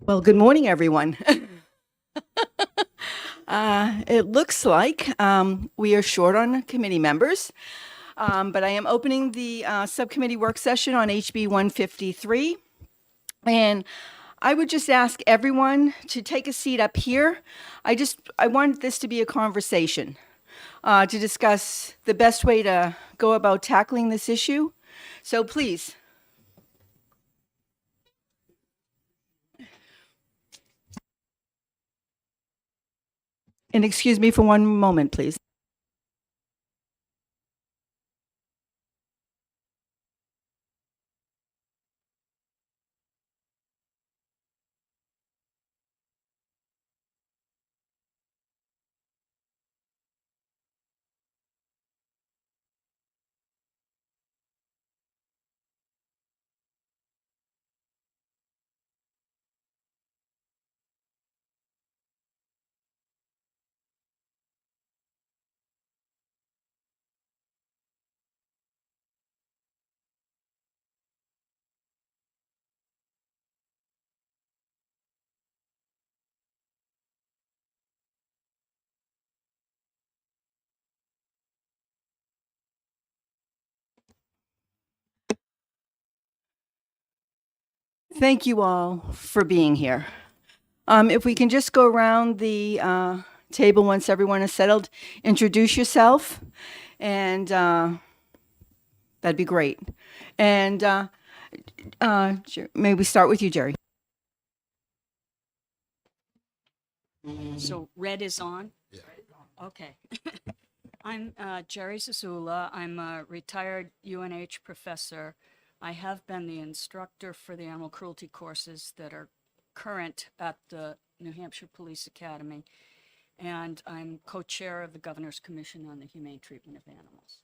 Well, good morning, everyone. It looks like we are short on committee members, but I am opening the subcommittee work session on HB 153. And I would just ask everyone to take a seat up here. I want this to be a conversation to discuss the best way to go about tackling this issue. So please. And excuse me for one moment, please. Thank you all for being here. If we can just go around the table once everyone is settled, introduce yourself, and that'd be great. And may we start with you, Jerry? So red is on? Yeah. Okay. I'm Jerry Zazula. I'm a retired UNH professor. I have been the instructor for the animal cruelty courses that are current at the New Hampshire Police Academy. And I'm co-chair of the Governor's Commission on the Humane Treatment of Animals.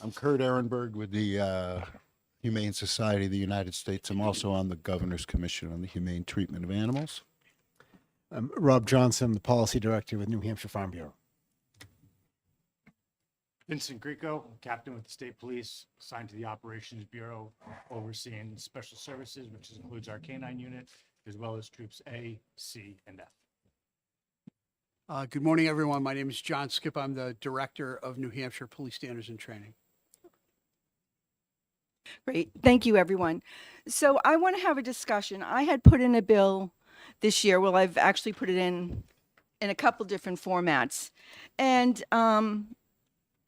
I'm Kurt Ehrenberg with the Humane Society of the United States. I'm also on the Governor's Commission on the Humane Treatment of Animals. I'm Rob Johnson, the policy director with New Hampshire Farm Bureau. Vincent Greco, captain with the state police, assigned to the Operations Bureau, overseeing special services, which includes our canine unit, as well as troops A, C, and F. Good morning, everyone. My name is John Skip. I'm the director of New Hampshire Police Standards and Training. Great. Thank you, everyone. So I want to have a discussion. I had put in a bill this year. Well, I've actually put it in a couple different formats. And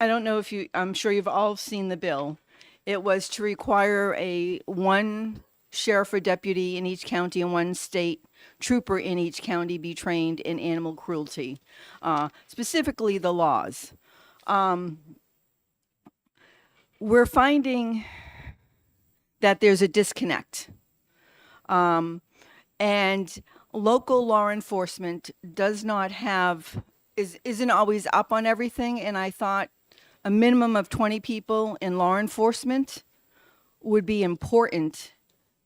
I don't know if I'm sure you've all seen the bill. It was to require one sheriff or deputy in each county and one state trooper in each county be trained in animal cruelty, specifically the laws. We're finding that there's a disconnect. And local law enforcement isn't always up on everything. And I thought a minimum of 20 people in law enforcement would be important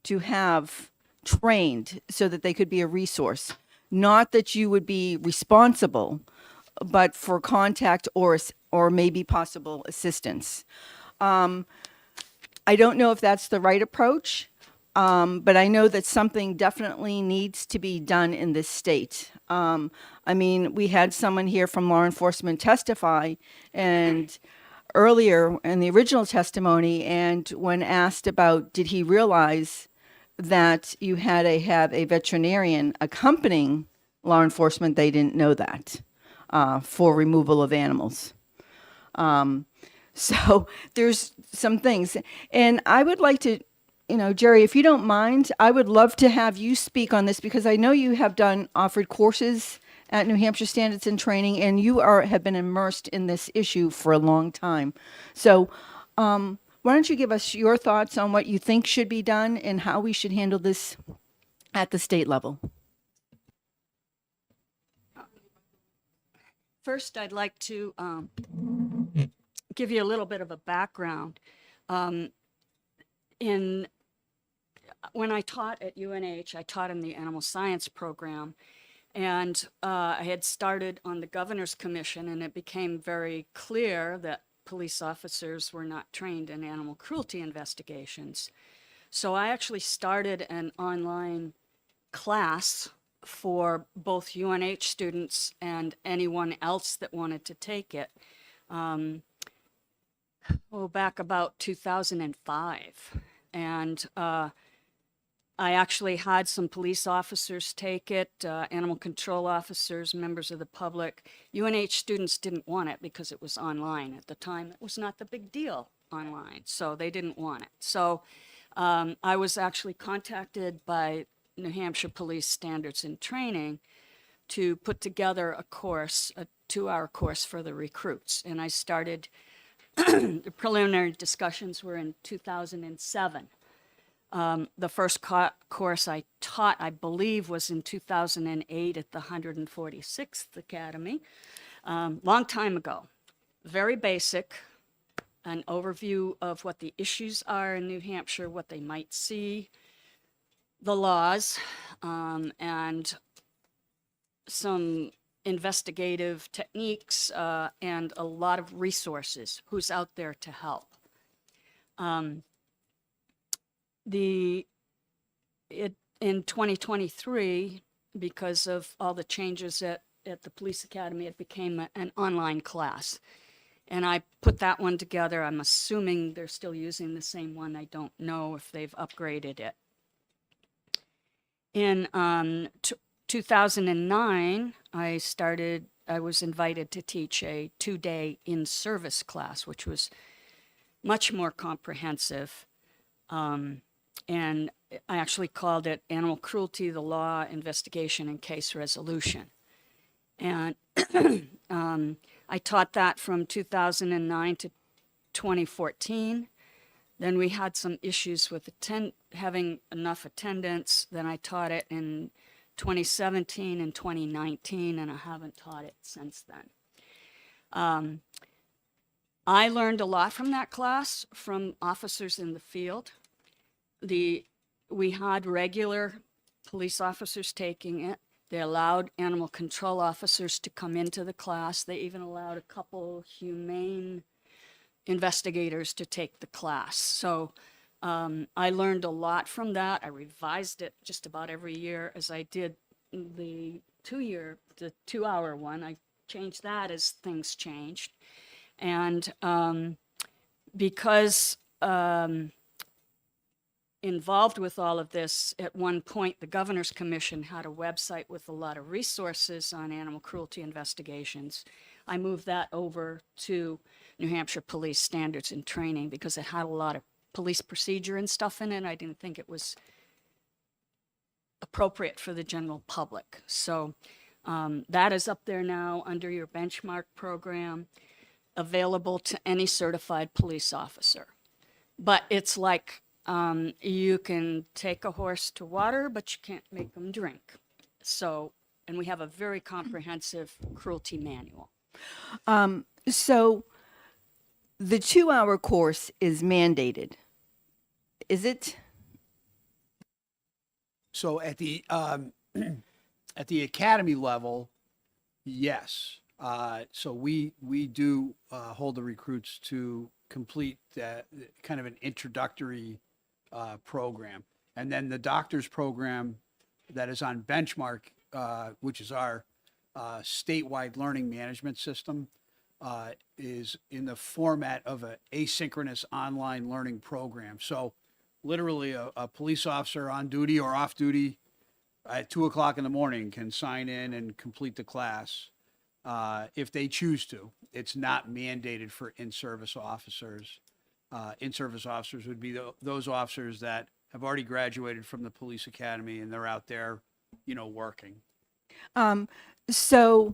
to have trained so that they could be a resource. Not that you would be responsible, but for contact or maybe possible assistance. I don't know if that's the right approach, but I know that something definitely needs to be done in this state. I mean, we had someone here from law enforcement testify, and earlier in the original testimony, and when asked about did he realize that you had to have a veterinarian accompanying law enforcement, they didn't know that for removal of animals. So there's some things. And I would like to, Jerry, if you don't mind, I would love to have you speak on this because I know you have offered courses at New Hampshire Standards and Training, and you have been immersed in this issue for a long time. So why don't you give us your thoughts on what you think should be done and how we should handle this at the state level? First, I'd like to give you a little bit of a background. When I taught at UNH, I taught in the animal science program, and I had started on the Governor's Commission, and it became very clear that police officers were not trained in animal cruelty investigations. So I actually started an online class for both UNH students and anyone else that wanted to take it. Back about 2005. And I actually had some police officers take it, animal control officers, members of the public. UNH students didn't want it because it was online. At the time, it was not the big deal online, so they didn't want it. So I was actually contacted by New Hampshire Police Standards and Training to put together a course, a 2-hour course for the recruits. And I started, the preliminary discussions were in 2007. The first course I taught, I believe, was in 2008 at the 146th Academy, long time ago. Very basic, an overview of what the issues are in New Hampshire, what they might see, the laws, and some investigative techniques, and a lot of resources, who's out there to help. In 2023, because of all the changes at the police academy, it became an online class. And I put that one together. I'm assuming they're still using the same one. I don't know if they've upgraded it. In 2009, I was invited to teach a 2-day in-service class, which was much more comprehensive. And I actually called it Animal Cruelty, the Law, Investigation, and Case Resolution. And I taught that from 2009 to 2014. Then we had some issues with having enough attendance. Then I taught it in 2017 and 2019, and I haven't taught it since then. I learned a lot from that class from officers in the field. We had regular police officers taking it. They allowed animal control officers to come into the class. They even allowed a couple humane investigators to take the class. So I learned a lot from that. I revised it just about every year as I did the 2-hour one. I changed that as things changed. And because involved with all of this, at one point, the Governor's Commission had a website with a lot of resources on animal cruelty investigations. I moved that over to New Hampshire Police Standards and Training because it had a lot of police procedure and stuff in it. I didn't think it was appropriate for the general public. So that is up there now under your benchmark program, available to any certified police officer. But it's like, you can take a horse to water, but you can't make them drink. So, and we have a very comprehensive cruelty manual. So the 2-hour course is mandated, is it? So at the academy level, yes. So we do hold the recruits to complete that kind of an introductory program, and then the doctor's program that is on Benchmark, which is our statewide learning management system, is in the format of an asynchronous online learning program. So literally a police officer on duty or off duty at 2:00 in the morning can sign in and complete the class if they choose to. It's not mandated for in-service officers. In-service officers would be those officers that have already graduated from the police academy and they're out there, working. So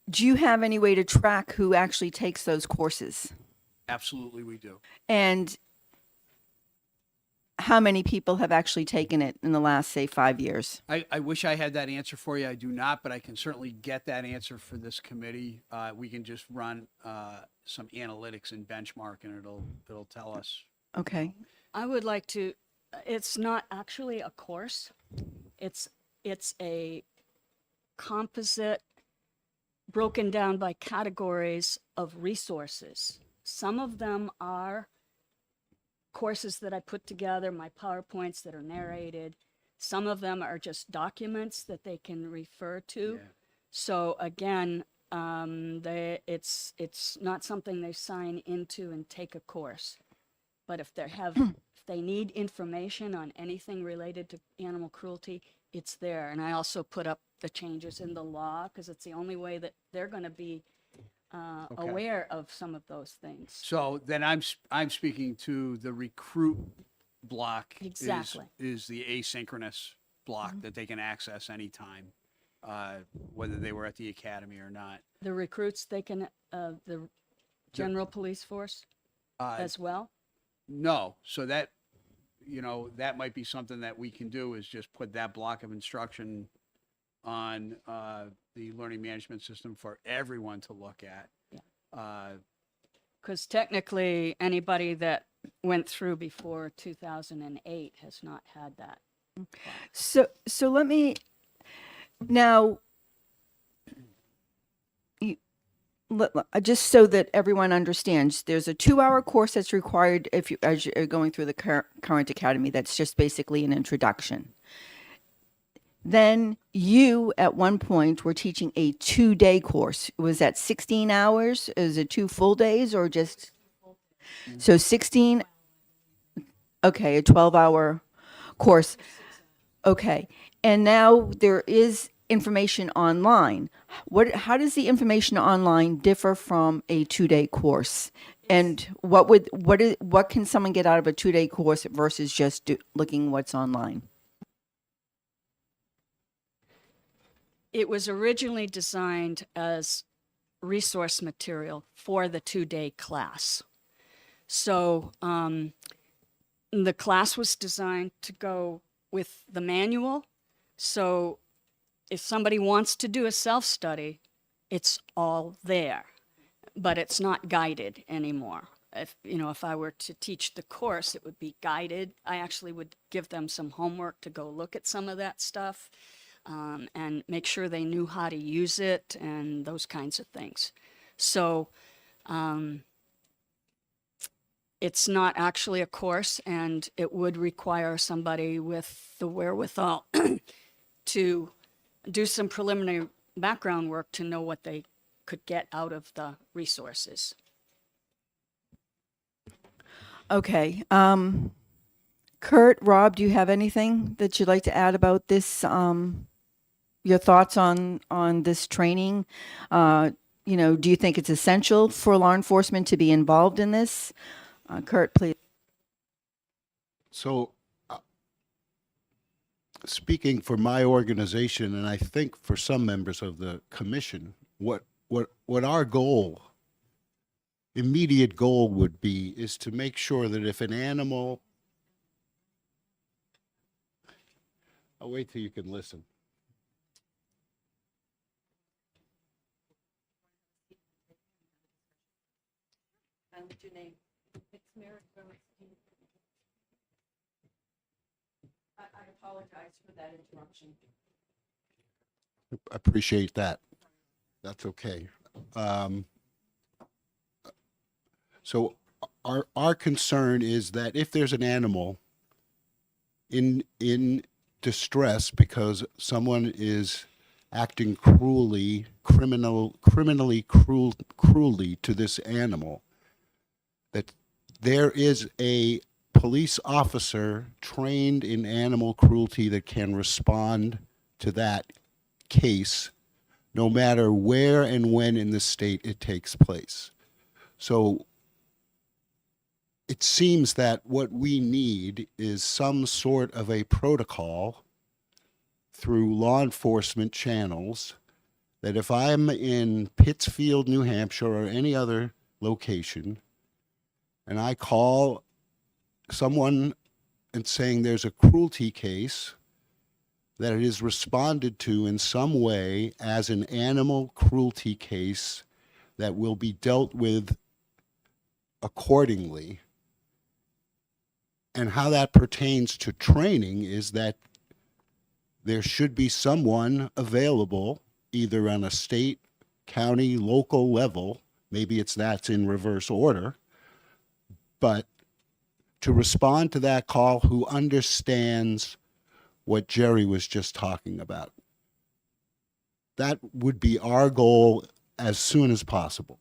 do you have any way to track who actually takes those courses? Absolutely, we do. And how many people have actually taken it in the last, say, 5 years? I wish I had that answer for you. I do not, but I can certainly get that answer for this committee. We can just run some analytics in Benchmark, and it'll tell us. Okay. I would like to, it's not actually a course. It's a composite broken down by categories of resources. Some of them are courses that I put together, my PowerPoints that are narrated. Some of them are just documents that they can refer to. Yeah. So again, it's not something they sign into and take a course. But if if they need information on anything related to animal cruelty, it's there. And I also put up the changes in the law because it's the only way that they're going to be Okay. aware of some of those things. So then I'm speaking to the recruit block. Exactly. Is the asynchronous block that they can access anytime, whether they were at the academy or not. The recruits, they can, the general police force as well? No, so that, that might be something that we can do, is just put that block of instruction on the learning management system for everyone to look at. Yeah. Because technically, anybody that went through before 2008 has not had that. So let me now. Just so that everyone understands, there's a 2-hour course that's required as you're going through the current academy. That's just basically an introduction. Then you, at one point, were teaching a 2-day course. Was that 16 hours? Is it 2 full days or just? So 16, okay, a 12-hour course. Okay. And now there is information online. How does the information online differ from a 2-day course? And what can someone get out of a 2-day course versus just looking what's online? It was originally designed as resource material for the 2-day class. So the class was designed to go with the manual. So if somebody wants to do a self-study, it's all there, but it's not guided anymore. If I were to teach the course, it would be guided. I actually would give them some homework to go look at some of that stuff and make sure they knew how to use it and those kinds of things. So it's not actually a course, and it would require somebody with the wherewithal to do some preliminary background work to know what they could get out of the resources. Okay. Kurt, Rob, do you have anything that you'd like to add about this? Your thoughts on this training? Do you think it's essential for law enforcement to be involved in this? Kurt, please. So, speaking for my organization, and I think for some members of the commission, what our goal, immediate goal would be, is to make sure that if an animal, I'll wait till you can listen. Your name. It's Merrick Bernstein. I apologize for that interruption. Appreciate that. That's okay. So our concern is that if there's an animal in distress because someone is acting criminally cruelly to this animal, that there is a police officer trained in animal cruelty that can respond to that case no matter where and when in the state it takes place. So it seems that what we need is some sort of a protocol through law enforcement channels that if I'm in Pittsfield, New Hampshire, or any other location, and I call someone and saying there's a cruelty case, that it is responded to in some way as an animal cruelty case that will be dealt with accordingly. And how that pertains to training is that there should be someone available, either on a state, county, local level, maybe that's in reverse order, but to respond to that call who understands what Jerry was just talking about. That would be our goal as soon as possible.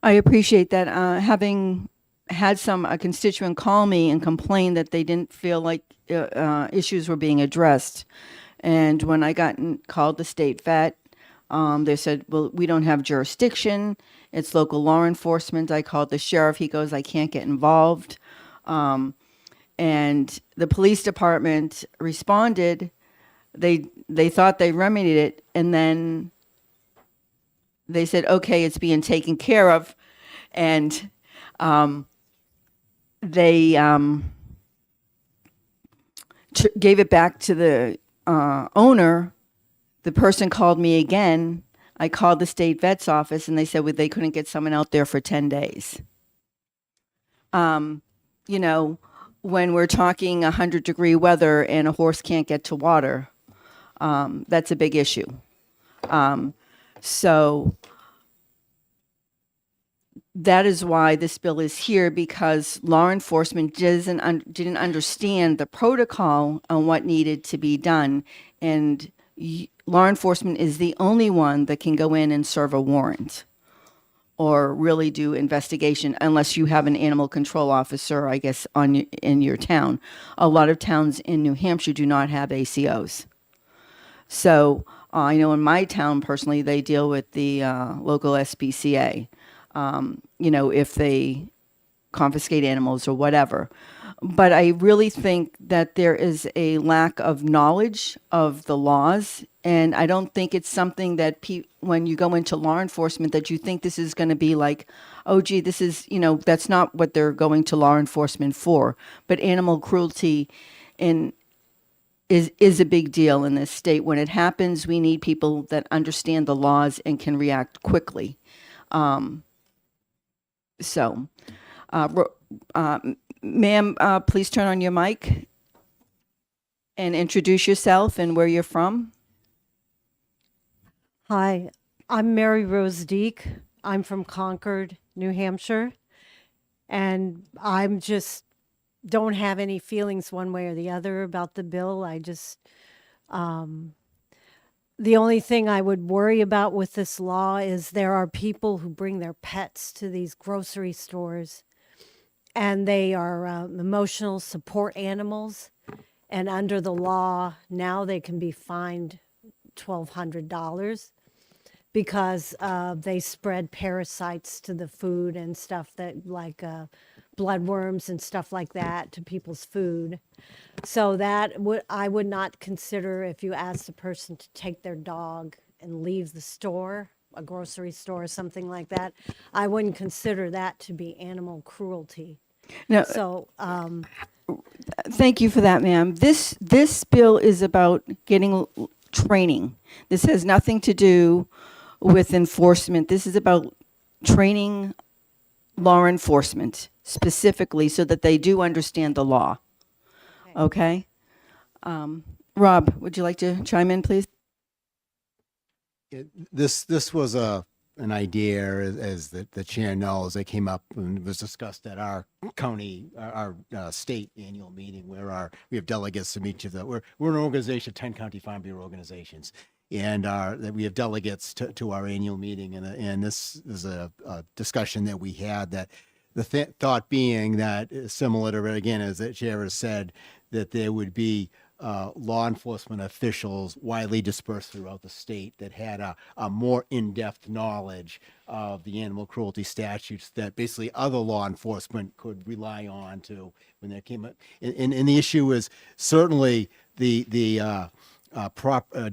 I appreciate that. Having had a constituent call me and complain that they didn't feel like issues were being addressed. And when I called the state vet, they said, well, we don't have jurisdiction. It's local law enforcement. I called the sheriff. He goes, I can't get involved. And the police department responded. They thought they remedied it. And then they said, okay, it's being taken care of. And they gave it back to the owner. The person called me again. I called the state vet's office, and they said they couldn't get someone out there for 10 days. You know, when we're talking 100-degree weather and a horse can't get to water, that's a big issue. So that is why this bill is here, because law enforcement didn't understand the protocol on what needed to be done. And law enforcement is the only one that can go in and serve a warrant or really do investigation, unless you have an animal control officer, I guess, in your town. A lot of towns in New Hampshire do not have ACOs. So I know in my town, personally, they deal with the local SPCA, you know, if they confiscate animals or whatever. But I really think that there is a lack of knowledge of the laws. And I don't think it's something that when you go into law enforcement, that you think this is going to be like, oh, gee, this is, you know, that's not what they're going to law enforcement for. But animal cruelty is a big deal in this state. When it happens, we need people that understand the laws and can react quickly. Ma'am, please turn on your mic and introduce yourself and where you're from. Hi, I'm Mary Rose Deek. I'm from Concord, New Hampshire. And I'm just don't have any feelings one way or the other about the bill. I just, the only thing I would worry about with this law is there are people who bring their pets to these grocery stores, and they are emotional support animals. And under the law, now they can be fined $1,200 because they spread parasites to the food and stuff, that like bloodworms and stuff like that, to people's food. So that I would not consider, if you asked a person to take their dog and leave the store, a grocery store or something like that, I wouldn't consider that to be animal cruelty. No, So thank you for that, ma'am. This bill is about getting training. This has nothing to do with enforcement. This is about training law enforcement specifically so that they do understand the law. Okay? Rob, would you like to chime in, please? This was an idea, as the chair knows, that came up and was discussed at our county, our state annual meeting, where we have delegates from each of the, we're an organization of 10 county farm bureau organizations. And that we have delegates to our annual meeting. And this is a discussion that we had, that the thought being that, similar to, again, as the chair has said, that there would be law enforcement officials widely dispersed throughout the state that had a more in-depth knowledge of the animal cruelty statutes that basically other law enforcement could rely on to when they came up. And the issue is certainly the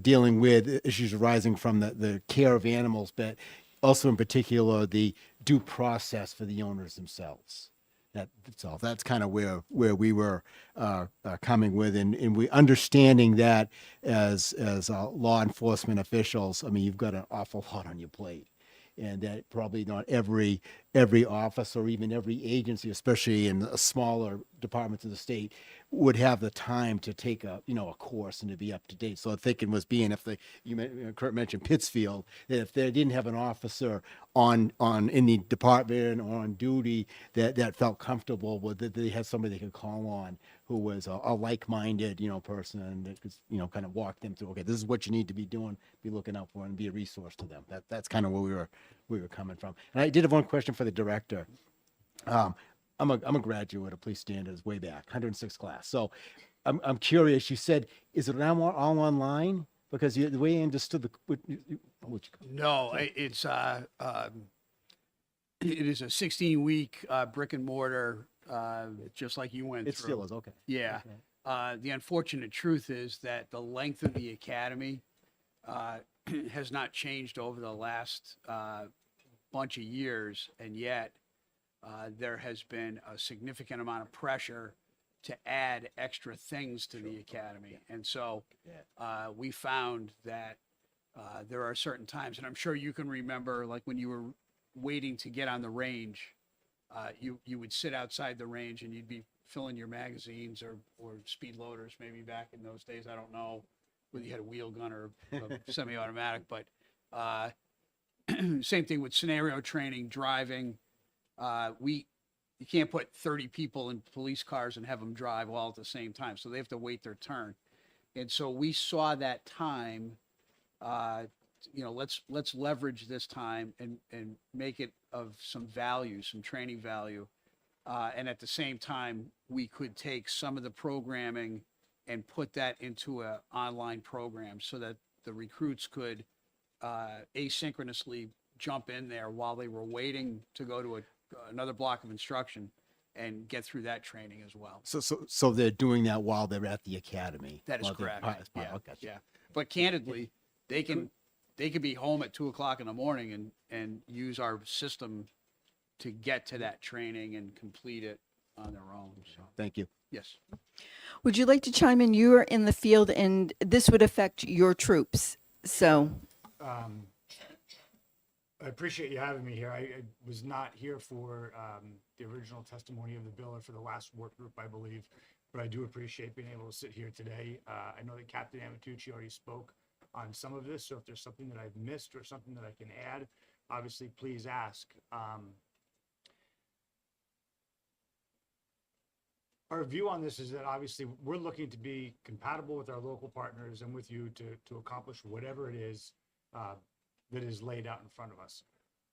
dealing with issues arising from the care of animals, but also in particular the due process for the owners themselves. That's kind of where we were coming with, and we understanding that as law enforcement officials, I mean, you've got an awful lot on your plate, and that probably not every every office or even every agency, especially in the smaller departments of the state, would have the time to take a, you know, a course and to be up to date. So the thinking was being if Kurt mentioned Pittsfield, that if they didn't have an officer on in the department or on duty that felt comfortable with that they had somebody they could call on who was a like-minded, you know, person that could, you know, kind of walk them through, okay, this is what you need to be doing, be looking out for, and be a resource to them. That's kind of where we were coming from. And I did have one question for the director. I'm a graduate of police standards way back, 106 class. So I'm curious. You said, is it now all online? Because the way I understood No, it's it is a 16-week brick and mortar, just like you went it through. still is okay. Yeah. The unfortunate truth is that the length of the academy has not changed over the last bunch of years, and yet there has been a significant amount of pressure to add extra things to the academy. And so we found that there are certain times, and I'm sure you can remember, like when you were waiting to get on the range, you would sit outside the range and you'd be filling your magazines or speed loaders, maybe back in those days. I don't know whether you had a wheel gun or a semi-automatic, but same thing with scenario training, driving. You can't put 30 people in police cars and have them drive all at the same time. So they have to wait their turn. And so we saw that time, you know, let's leverage this time and make it of some value, some training value. And at the same time, we could take some of the programming and put that into an online program so that the recruits could asynchronously jump in there while they were waiting to go to another block of instruction and get through that training as well. So they're doing that while they're at the academy. That is while they're correct. yeah. Okay. Yeah. But candidly, they could be home at 2:00 in the morning and use our system to get to that training and complete it on their own. So, Thank you. yes. Would you like to chime in? You are in the field, and this would affect your troops. So, I appreciate you having me here. I was not here for the original testimony of the bill or for the last work group, I believe, but I do appreciate being able to sit here today. I know that Captain Amatucci already spoke on some of this, so if there's something that I've missed or something that I can add, obviously please ask. Our view on this is that obviously we're looking to be compatible with our local partners and with you to accomplish whatever it is that is laid out in front of us.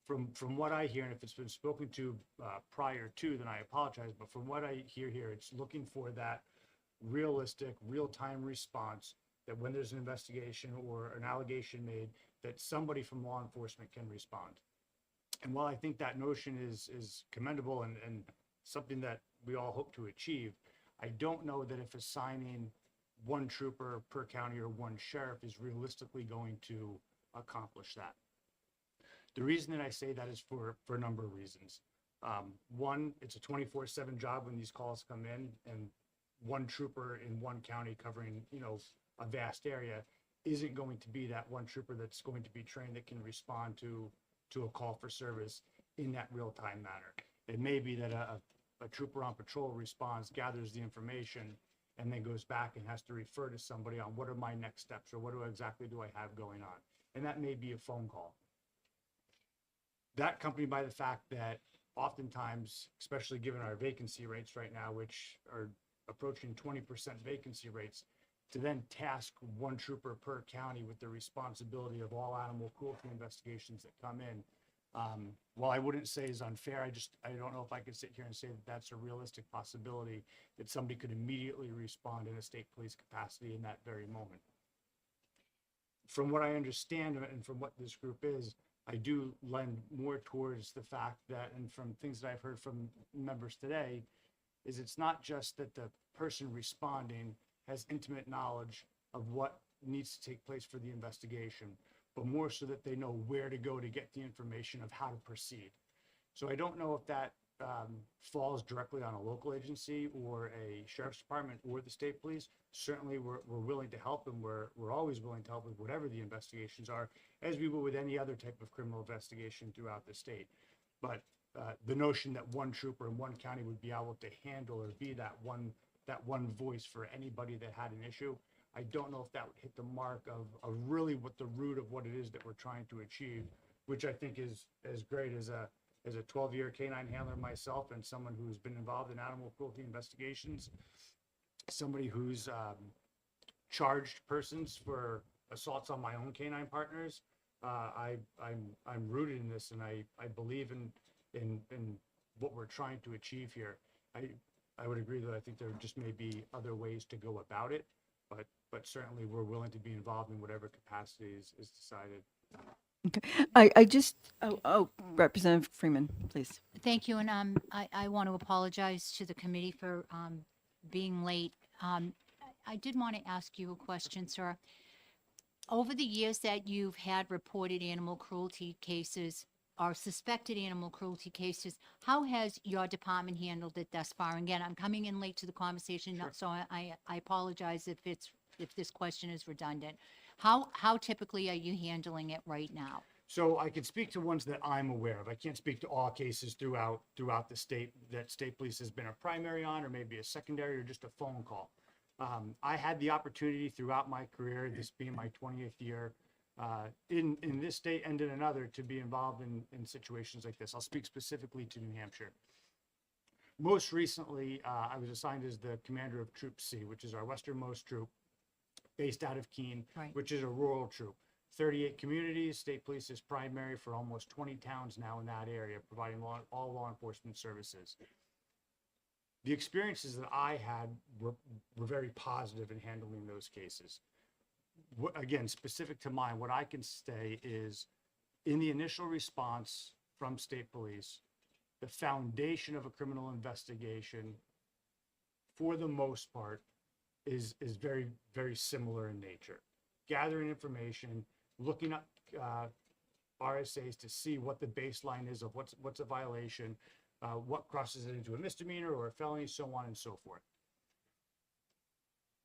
From what I hear, and if it's been spoken to prior to, then I apologize, but from what I hear here, it's looking for that realistic, real-time response that when there's an investigation or an allegation made, that somebody from law enforcement can respond. And while I think that notion is commendable and something that we all hope to achieve, I don't know that if assigning one trooper per county or one sheriff is realistically going to accomplish that. The reason that I say that is for a number of reasons. One, it's a 24/7 job when these calls come in, and one trooper in one county covering, you know, a vast area isn't going to be that one trooper that's going to be trained that can respond to a call for service in that real-time manner. It may be that a trooper on patrol responds, gathers the information, and then goes back and has to refer to somebody on what are my next steps or what exactly do I have going on. And that may be a phone call. That accompanied by the fact that oftentimes, especially given our vacancy rates right now, which are approaching 20% vacancy rates, to then task one trooper per county with the responsibility of all animal cruelty investigations that come in, while I wouldn't say is unfair, I don't know if I could sit here and say that that's a realistic possibility that somebody could immediately respond in a state police capacity in that very moment. From what I understand and from what this group is, I do lend more towards the fact that, and from things that I've heard from members today, is it's not just that the person responding has intimate knowledge of what needs to take place for the investigation, but more so that they know where to go to get the information of how to proceed. So I don't know if that falls directly on a local agency or a sheriff's department or the state police. Certainly we're willing to help, and we're always willing to help with whatever the investigations are, as we will with any other type of criminal investigation throughout the state. But the notion that one trooper in one county would be able to handle or be that one voice for anybody that had an issue. I don't know if that would hit the mark of really what the root of what it is that we're trying to achieve, which I think is as great as a 12-year canine handler myself and someone who's been involved in animal cruelty investigations, somebody who's charged persons for assaults on my own canine partners. I'm rooted in this, and I believe in what we're trying to achieve here. I would agree that I think there just may be other ways to go about it, but certainly we're willing to be involved in whatever capacity is decided. I just, Representative Freeman, please. Thank you, and I want to apologize to the committee for being late. I did want to ask you a question, sir. Over the years that you've had reported animal cruelty cases or suspected animal cruelty cases, how has your department handled it thus far? And again, I'm coming in late to the conversation, so I apologize if this question is redundant. How typically are you handling it right now? So I can speak to ones that I'm aware of. I can't speak to all cases throughout the state that state police has been a primary on, or maybe a secondary, or just a phone call. I had the opportunity throughout my career, this being my 20th year, in this state and in another, to be involved in situations like this. I'll speak specifically to New Hampshire. Most recently, I was assigned as the commander of Troop C, which is our westernmost troop, based out of Keene, Right. which is a rural troop. 38 communities, state police is primary for almost 20 towns now in that area, providing all law enforcement services. The experiences that I had were very positive in handling those cases. Again, specific to mine, what I can say is in the initial response from state police, the foundation of a criminal investigation, for the most part, is very, very similar in nature. Gathering information, looking up RSAs to see what the baseline is of what's a violation, what crosses it into a misdemeanor or a felony, so on and so forth.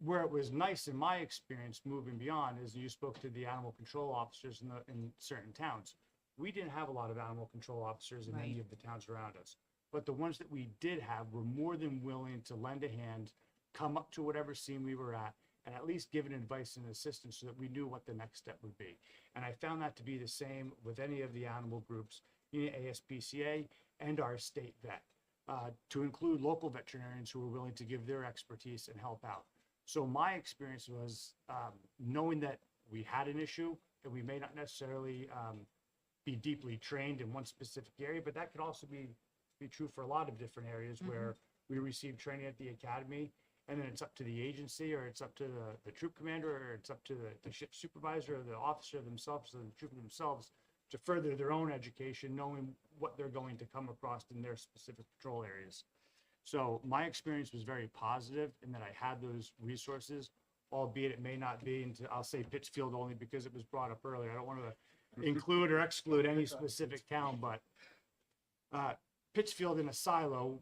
Where it was nice in my experience moving beyond is you spoke to the animal control officers in certain towns. We didn't have a lot of animal control officers in any of the towns around us, but the ones that we did have were more than willing to lend a hand, come up to whatever scene we were at least give an advice and assistance so that we knew what the next step would be. And I found that to be the same with any of the animal groups, ASPCA and our state vet, to include local veterinarians who were willing to give their expertise and help out. So my experience was knowing that we had an issue and we may not necessarily be deeply trained in one specific area, but that could also be true for a lot of different areas where we receive training at the academy, and then it's up to the agency, or it's up to the troop commander, or it's up to the ship supervisor, or the officer themselves, or the trooper themselves, to further their own education, knowing what they're going to come across in their specific patrol areas. So my experience was very positive in that I had those resources, albeit it may not be into, I'll say Pittsfield only because it was brought up earlier. I don't want to include or exclude any specific town, but Pittsfield in a silo,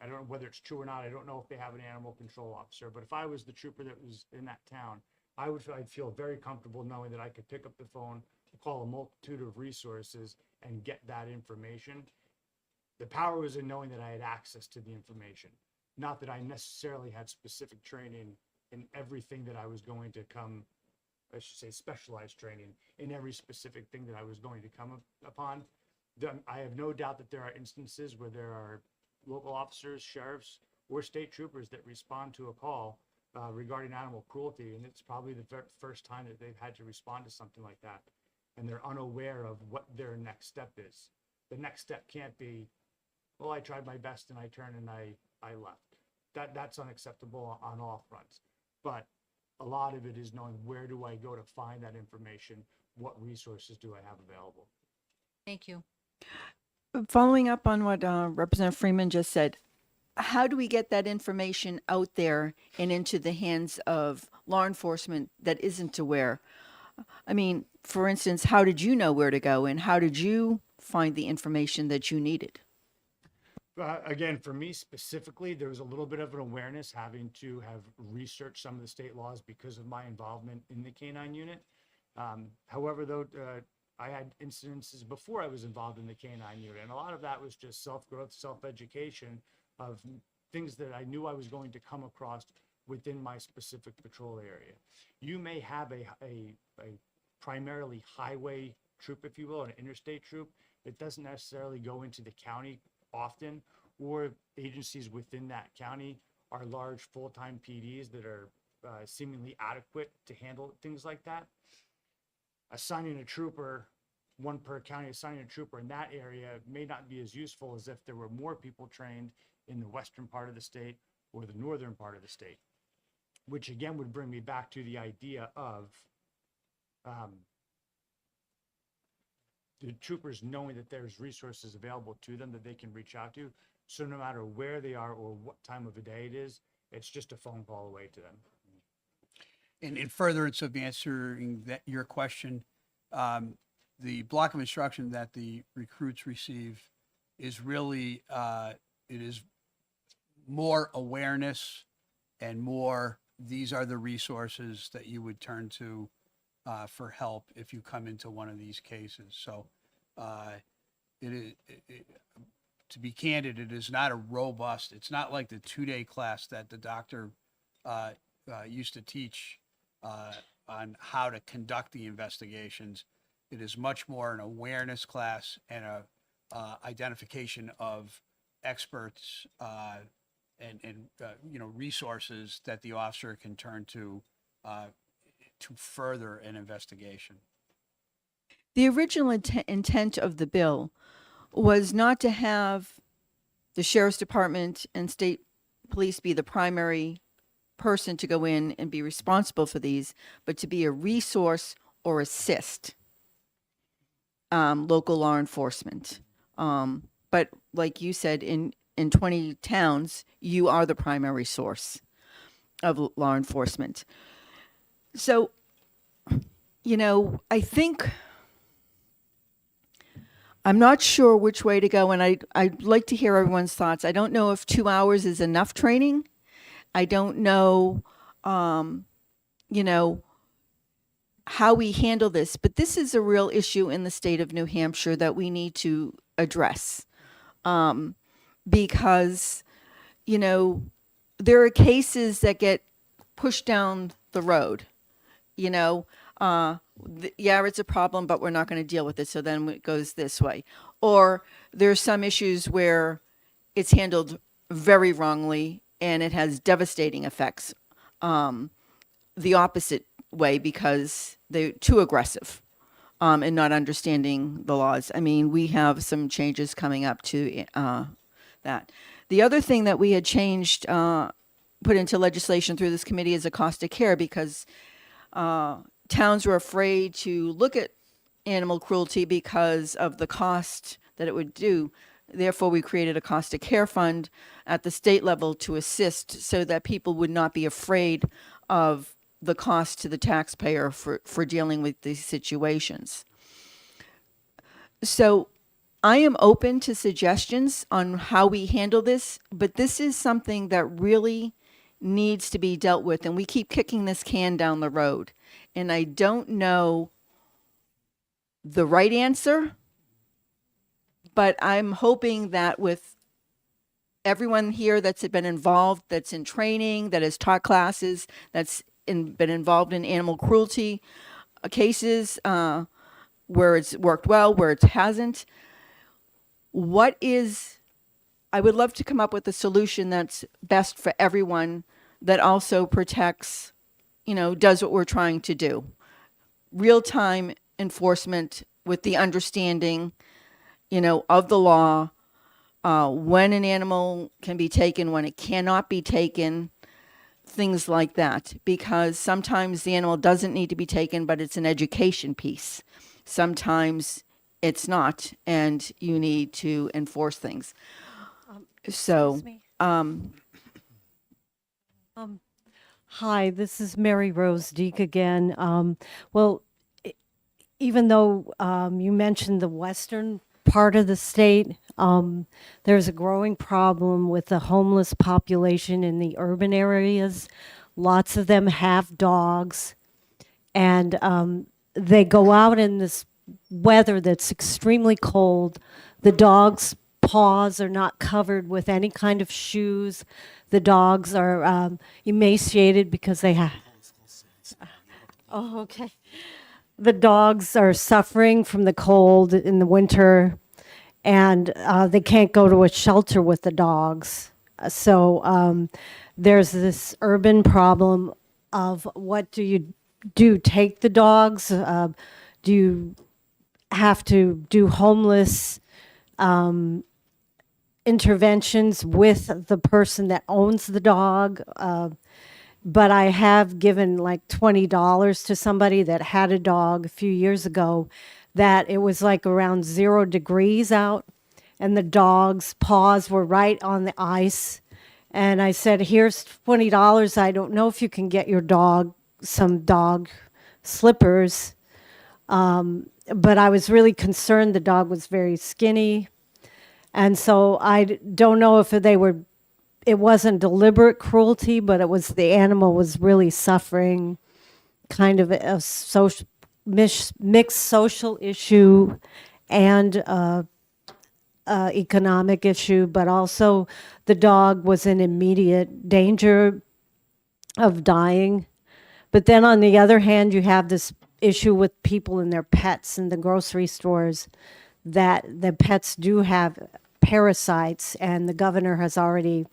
I don't know whether it's true or not. I don't know if they have an animal control officer, but if I was the trooper that was in that town, I'd feel very comfortable knowing that I could pick up the phone, call a multitude of resources, and get that information. The power was in knowing that I had access to the information, not that I necessarily had specific training in everything that I was going to come, I should say specialized training in every specific thing that I was going to come upon. I have no doubt that there are instances where there are local officers, sheriffs, or state troopers that respond to a call regarding animal cruelty, and it's probably the first time that they've had to respond to something like that, and they're unaware of what their next step is. The next step can't be, well, I tried my best and I turned and I left. That's unacceptable on all fronts. But a lot of it is knowing, where do I go to find that information? What resources do I have available? Thank you. Following up on what Representative Freeman just said, how do we get that information out there and into the hands of law enforcement that isn't aware? I mean, for instance, how did you know where to go, and how did you find the information that you needed? Again, for me specifically, there was a little bit of an awareness having to have researched some of the state laws because of my involvement in the canine unit. However, though, I had incidences before I was involved in the canine unit, and a lot of that was just self-growth, self-education of things that I knew I was going to come across within my specific patrol area. You may have a primarily highway troop, if you will, an interstate troop that doesn't necessarily go into the county often, or agencies within that county are large full-time PDs that are seemingly adequate to handle things like that. Assigning a trooper, one per county, assigning a trooper in that area may not be as useful as if there were more people trained in the western part of the state or the northern part of the state, which again would bring me back to the idea of the troopers knowing that there's resources available to them that they can reach out to. So no matter where they are or what time of the day it is, it's just a phone call away to them. In furtherance of answering your question, the block of instruction that the recruits receive is really, it is more awareness and more, these are the resources that you would turn to for help if you come into one of these cases. So to be candid, it is not a robust, it's not like the 2-day class that the doctor used to teach on how to conduct the investigations. It is much more an awareness class and a identification of experts and resources that the officer can turn to further an investigation. The original intent of the bill was not to have the sheriff's department and state police be the primary person to go in and be responsible for these, but to be a resource or assist local law enforcement. But like you said, in 20 towns, you are the primary source of law enforcement. So, I think I'm not sure which way to go, and I'd like to hear everyone's thoughts. I don't know if 2 hours is enough training. I don't know, how we handle this, but this is a real issue in the state of New Hampshire that we need to address. Because, there are cases that get pushed down the road, yeah, it's a problem, but we're not going to deal with it. So then it goes this way. Or there's some issues where it's handled very wrongly and it has devastating effects the opposite way because they're too aggressive and not understanding the laws. I mean, we have some changes coming up to that. The other thing that we had changed, put into legislation through this committee is a cost of care because towns were afraid to look at animal cruelty because of the cost that it would do. Therefore, we created a cost of care fund at the state level to assist so that people would not be afraid of the cost to the taxpayer for dealing with these situations. So I am open to suggestions on how we handle this, but this is something that really needs to be dealt with, and we keep kicking this can down the road. And I don't know the right answer, but I'm hoping that with everyone here that's been involved, that's in training, that has taught classes, that's been involved in animal cruelty cases, where it's worked well, where it hasn't, I would love to come up with a solution that's best for everyone that also protects, does what we're trying to do. Real-time enforcement with the understanding, of the law, when an animal can be taken, when it cannot be taken, things like that. Because sometimes the animal doesn't need to be taken, but it's an education piece. Sometimes it's not, and you need to enforce things. So, Excuse me. Hi, this is Mary Rose Deek again. Even though you mentioned the western part of the state, there's a growing problem with the homeless population in the urban areas. Lots of them have dogs, and they go out in this weather that's extremely cold. The dog's paws are not covered with any kind of shoes. The dogs are emaciated because they have. Oh, okay. The dogs are suffering from the cold in the winter, and they can't go to a shelter with the dogs. So there's this urban problem of what do you do? Take the dogs? Do you have to do homeless interventions with the person that owns the dog? But I have given like $20 to somebody that had a dog a few years ago that it was like around 0 degrees out and the dog's paws were right on the ice. And I said, here's $20. I don't know if you can get your dog some dog slippers. But I was really concerned. The dog was very skinny. And so I don't know if it wasn't deliberate cruelty, but it was the animal was really suffering, kind of a social, mixed social issue and economic issue, but also the dog was in immediate danger of dying. But then on the other hand, you have this issue with people and their pets in the grocery stores, that the pets do have parasites, and the governor has already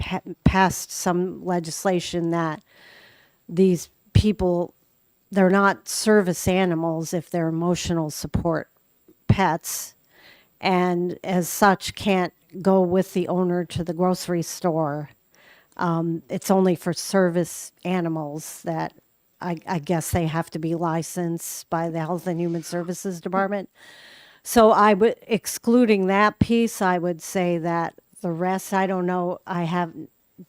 passed some legislation that these people, they're not service animals if they're emotional support pets, and as such can't go with the owner to the grocery store. It's only for service animals that I guess they have to be licensed by the Health and Human Services Department. So excluding that piece, I would say that the rest, I don't know.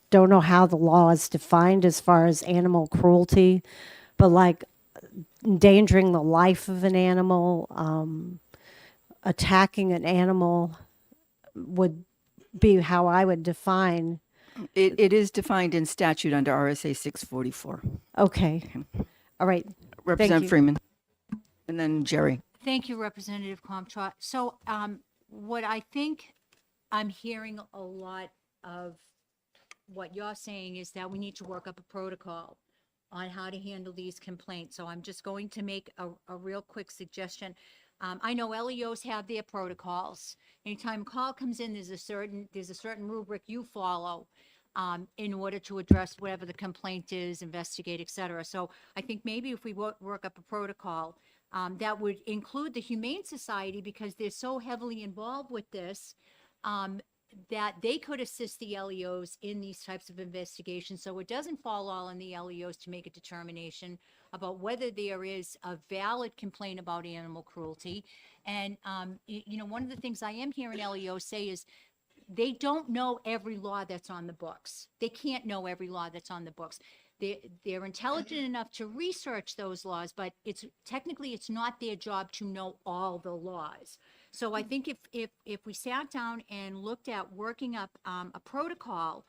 Don't know how the law is defined as far as animal cruelty, but like endangering the life of an animal, attacking an animal would be how I would define. It is defined in statute under RSA 644. Okay. All right. Representative you. Freeman. And then Jerry. Thank you, Representative Comtrot. So what I think I'm hearing a lot of what you're saying is that we need to work up a protocol on how to handle these complaints. So I'm just going to make a real quick suggestion. I know LEOs have their protocols. Anytime a call comes in, there's a certain rubric you follow in order to address whatever the complaint is, investigate, et cetera. So I think maybe if we work up a protocol that would include the Humane Society, because they're so heavily involved with this, that they could assist the LEOs in these types of investigations. So it doesn't fall all on the LEOs to make a determination about whether there is a valid complaint about animal cruelty. And, one of the things I am hearing LEOs say is they don't know every law that's on the books. They can't know every law that's on the books. They're intelligent enough to research those laws, but it's not their job to know all the laws. So I think if we sat down and looked at working up a protocol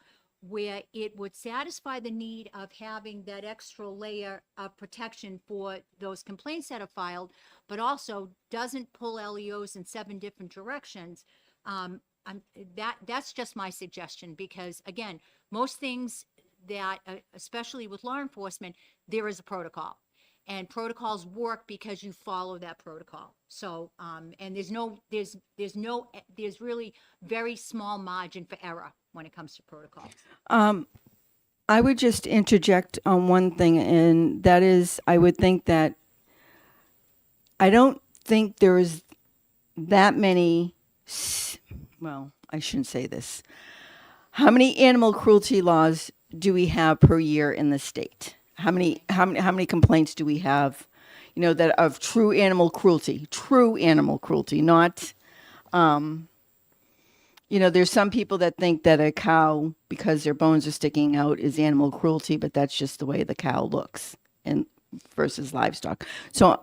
where it would satisfy the need of having that extra layer of protection for those complaints that are filed, but also doesn't pull LEOs in 7 different directions, that's just my suggestion, because again, most things that, especially with law enforcement, there is a protocol, and protocols work because you follow that protocol. So, and there's really very small margin for error when it comes to protocols. I would just interject on one thing, and that is, I would think that I don't think there is that many, well, I shouldn't say this. How many animal cruelty laws do we have per year in the state? How many complaints do we have, that of true animal cruelty, not, there's some people that think that a cow, because their bones are sticking out, is animal cruelty, but that's just the way the cow looks and versus livestock. So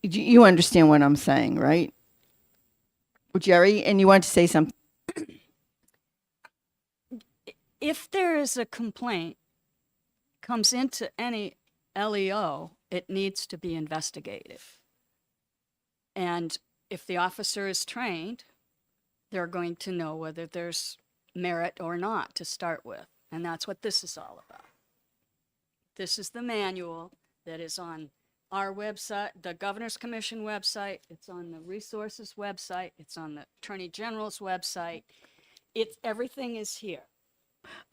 you understand what I'm saying, right? Jerry, and you want to say something? If there is a complaint comes into any LEO, it needs to be investigated. And if the officer is trained, they're going to know whether there's merit or not to start with. And that's what this is all about. This is the manual that is on our website, the Governor's Commission website. It's on the resources website. It's on the Attorney General's website. Everything is here.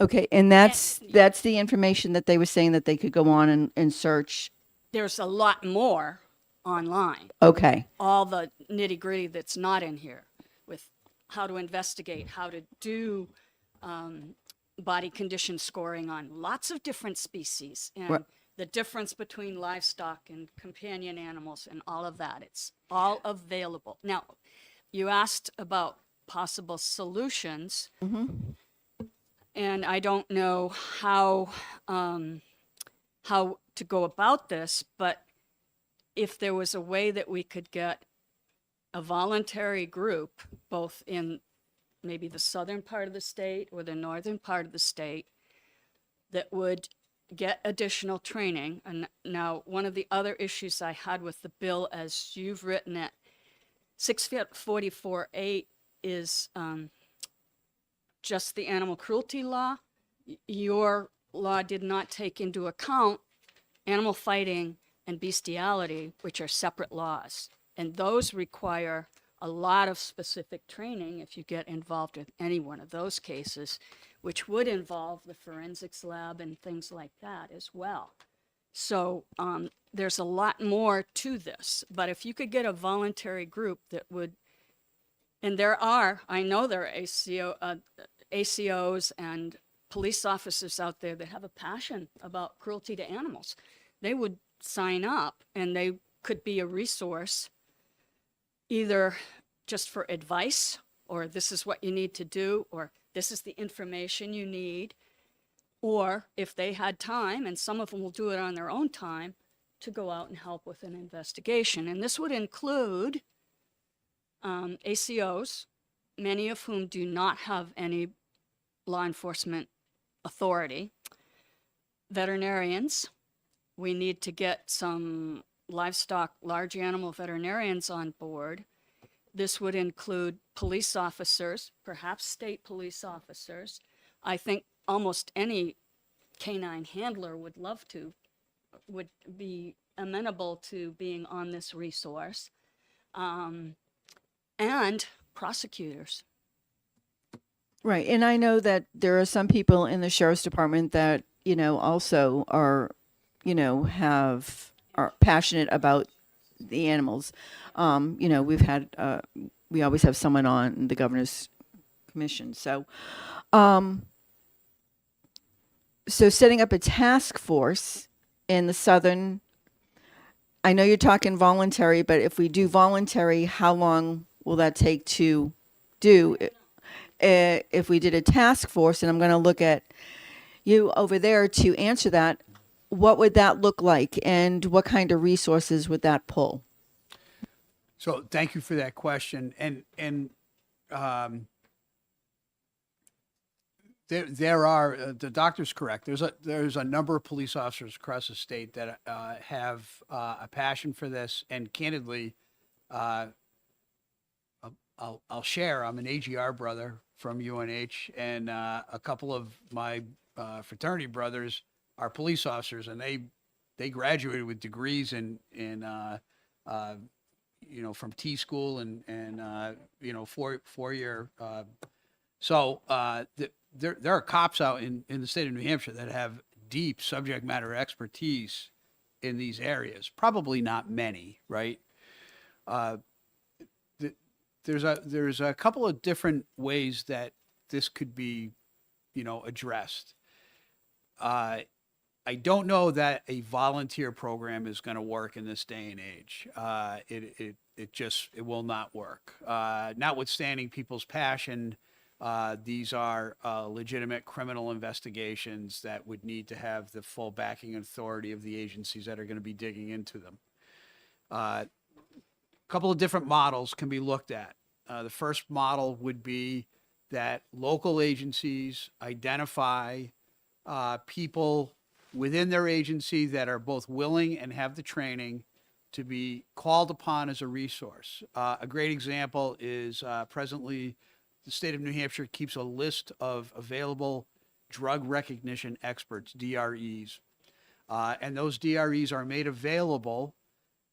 Okay, and that's the information that they were saying that they could go on and search. There's a lot more online. Okay, All the nitty gritty that's not in here with how to investigate, how to do body condition scoring on lots of different species and Right. the difference between livestock and companion animals and all of that. It's all available. Now, you asked about possible solutions. And I don't know how to go about this, but if there was a way that we could get a voluntary group, both in maybe the southern part of the state or the northern part of the state, that would get additional training. And now, one of the other issues I had with the bill, as you've written it, 644-8 is just the animal cruelty law. Your law did not take into account animal fighting and bestiality, which are separate laws. And those require a lot of specific training if you get involved with any one of those cases, which would involve the forensics lab and things like that as well. So there's a lot more to this. But if you could get a voluntary group that would, and I know there are ACOs and police officers out there that have a passion about cruelty to animals. They would sign up and they could be a resource, either just for advice, or this is what you need to do, or this is the information you need, or if they had time, and some of them will do it on their own time, to go out and help with an investigation. And this would include ACOs, many of whom do not have any law enforcement authority, veterinarians. We need to get some livestock, large animal veterinarians on board. This would include police officers, perhaps state police officers. I think almost any canine handler would be amenable to being on this resource, and prosecutors. right. And I know that there are some people in the sheriff's department that, also are, are passionate about the animals. We've had, we always have someone on the Governor's Commission. So, so setting up a task force in the southern, I know you're talking voluntary, but if we do voluntary, how long will that take to do? If we did a task force, and I'm going to look at you over there to answer that, what would that look like, and what kind of resources would that pull? So thank you for that question. And there are, the doctor's correct. There's a number of police officers across the state that have a passion for this. And candidly, I'll share, I'm an AGR brother from UNH, and a couple of my fraternity brothers are police officers, and they graduated with degrees in from T school and 4-year. So there are cops out in the state of New Hampshire that have deep subject matter expertise in these areas. Probably not many, right? There's a couple of different ways that this could be, addressed. I don't know that a volunteer program is going to work in this day and age. It will not work. Notwithstanding people's passion, these are legitimate criminal investigations that would need to have the full backing and authority of the agencies that are going to be digging into them. A couple of different models can be looked at. The first model would be that local agencies identify people within their agency that are both willing and have the training to be called upon as a resource. A great example is presently the state of New Hampshire keeps a list of available drug recognition experts, DREs. And those DREs are made available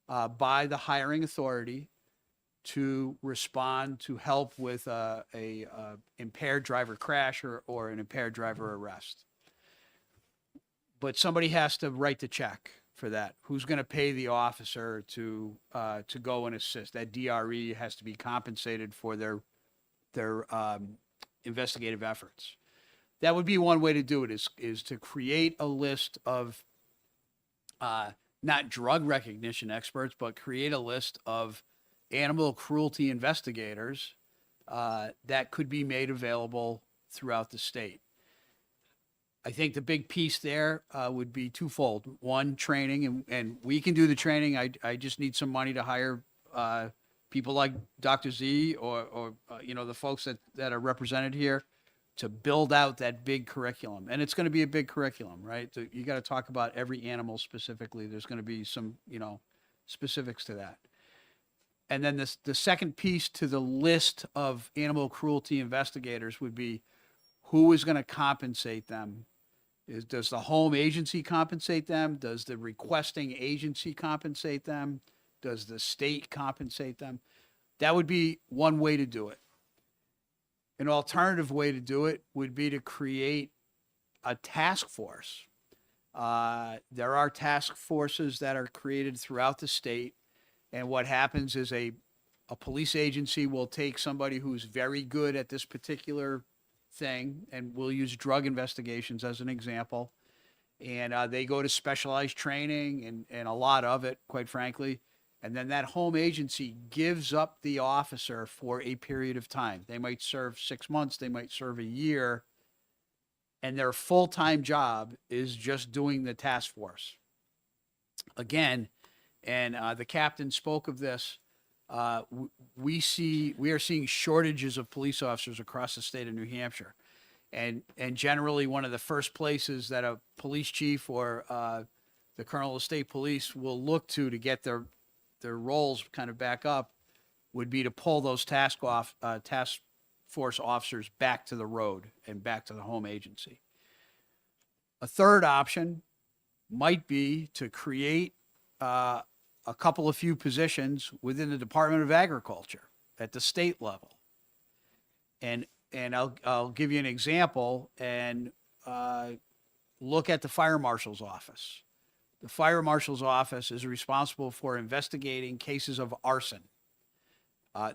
by the hiring authority to respond to help with a impaired driver crash or an impaired driver arrest. But somebody has to write the check for that. Who's going to pay the officer to go and assist? That DRE has to be compensated for their investigative efforts. That would be one way to do it, is to create a list of not drug recognition experts, but create a list of animal cruelty investigators that could be made available throughout the state. I think the big piece there would be twofold. One, training, and we can do the training. I just need some money to hire people like Dr. Z or the folks that are represented here to build out that big curriculum. And it's going to be a big curriculum, right? You got to talk about every animal specifically. There's going to be some, specifics to that. And then the second piece to the list of animal cruelty investigators would be who is going to compensate them. Does the home agency compensate them? Does the requesting agency compensate them? Does the state compensate them? That would be one way to do it. An alternative way to do it would be to create a task force. There are task forces that are created throughout the state. And what happens is a police agency will take somebody who's very good at this particular thing, and we'll use drug investigations as an example. And they go to specialized training and a lot of it, quite frankly. And then that home agency gives up the officer for a period of time. They might serve 6 months, they might serve a year, and their full-time job is just doing the task force. Again, and the captain spoke of this, we are seeing shortages of police officers across the state of New Hampshire. And generally one of the first places that a police chief or the colonel of state police will look to get their roles kind of back up would be to pull those task force officers back to the road and back to the home agency. A third option might be to create a few positions within the Department of Agriculture at the state level. And I'll give you an example and look at the fire marshal's office. The fire marshal's office is responsible for investigating cases of arson.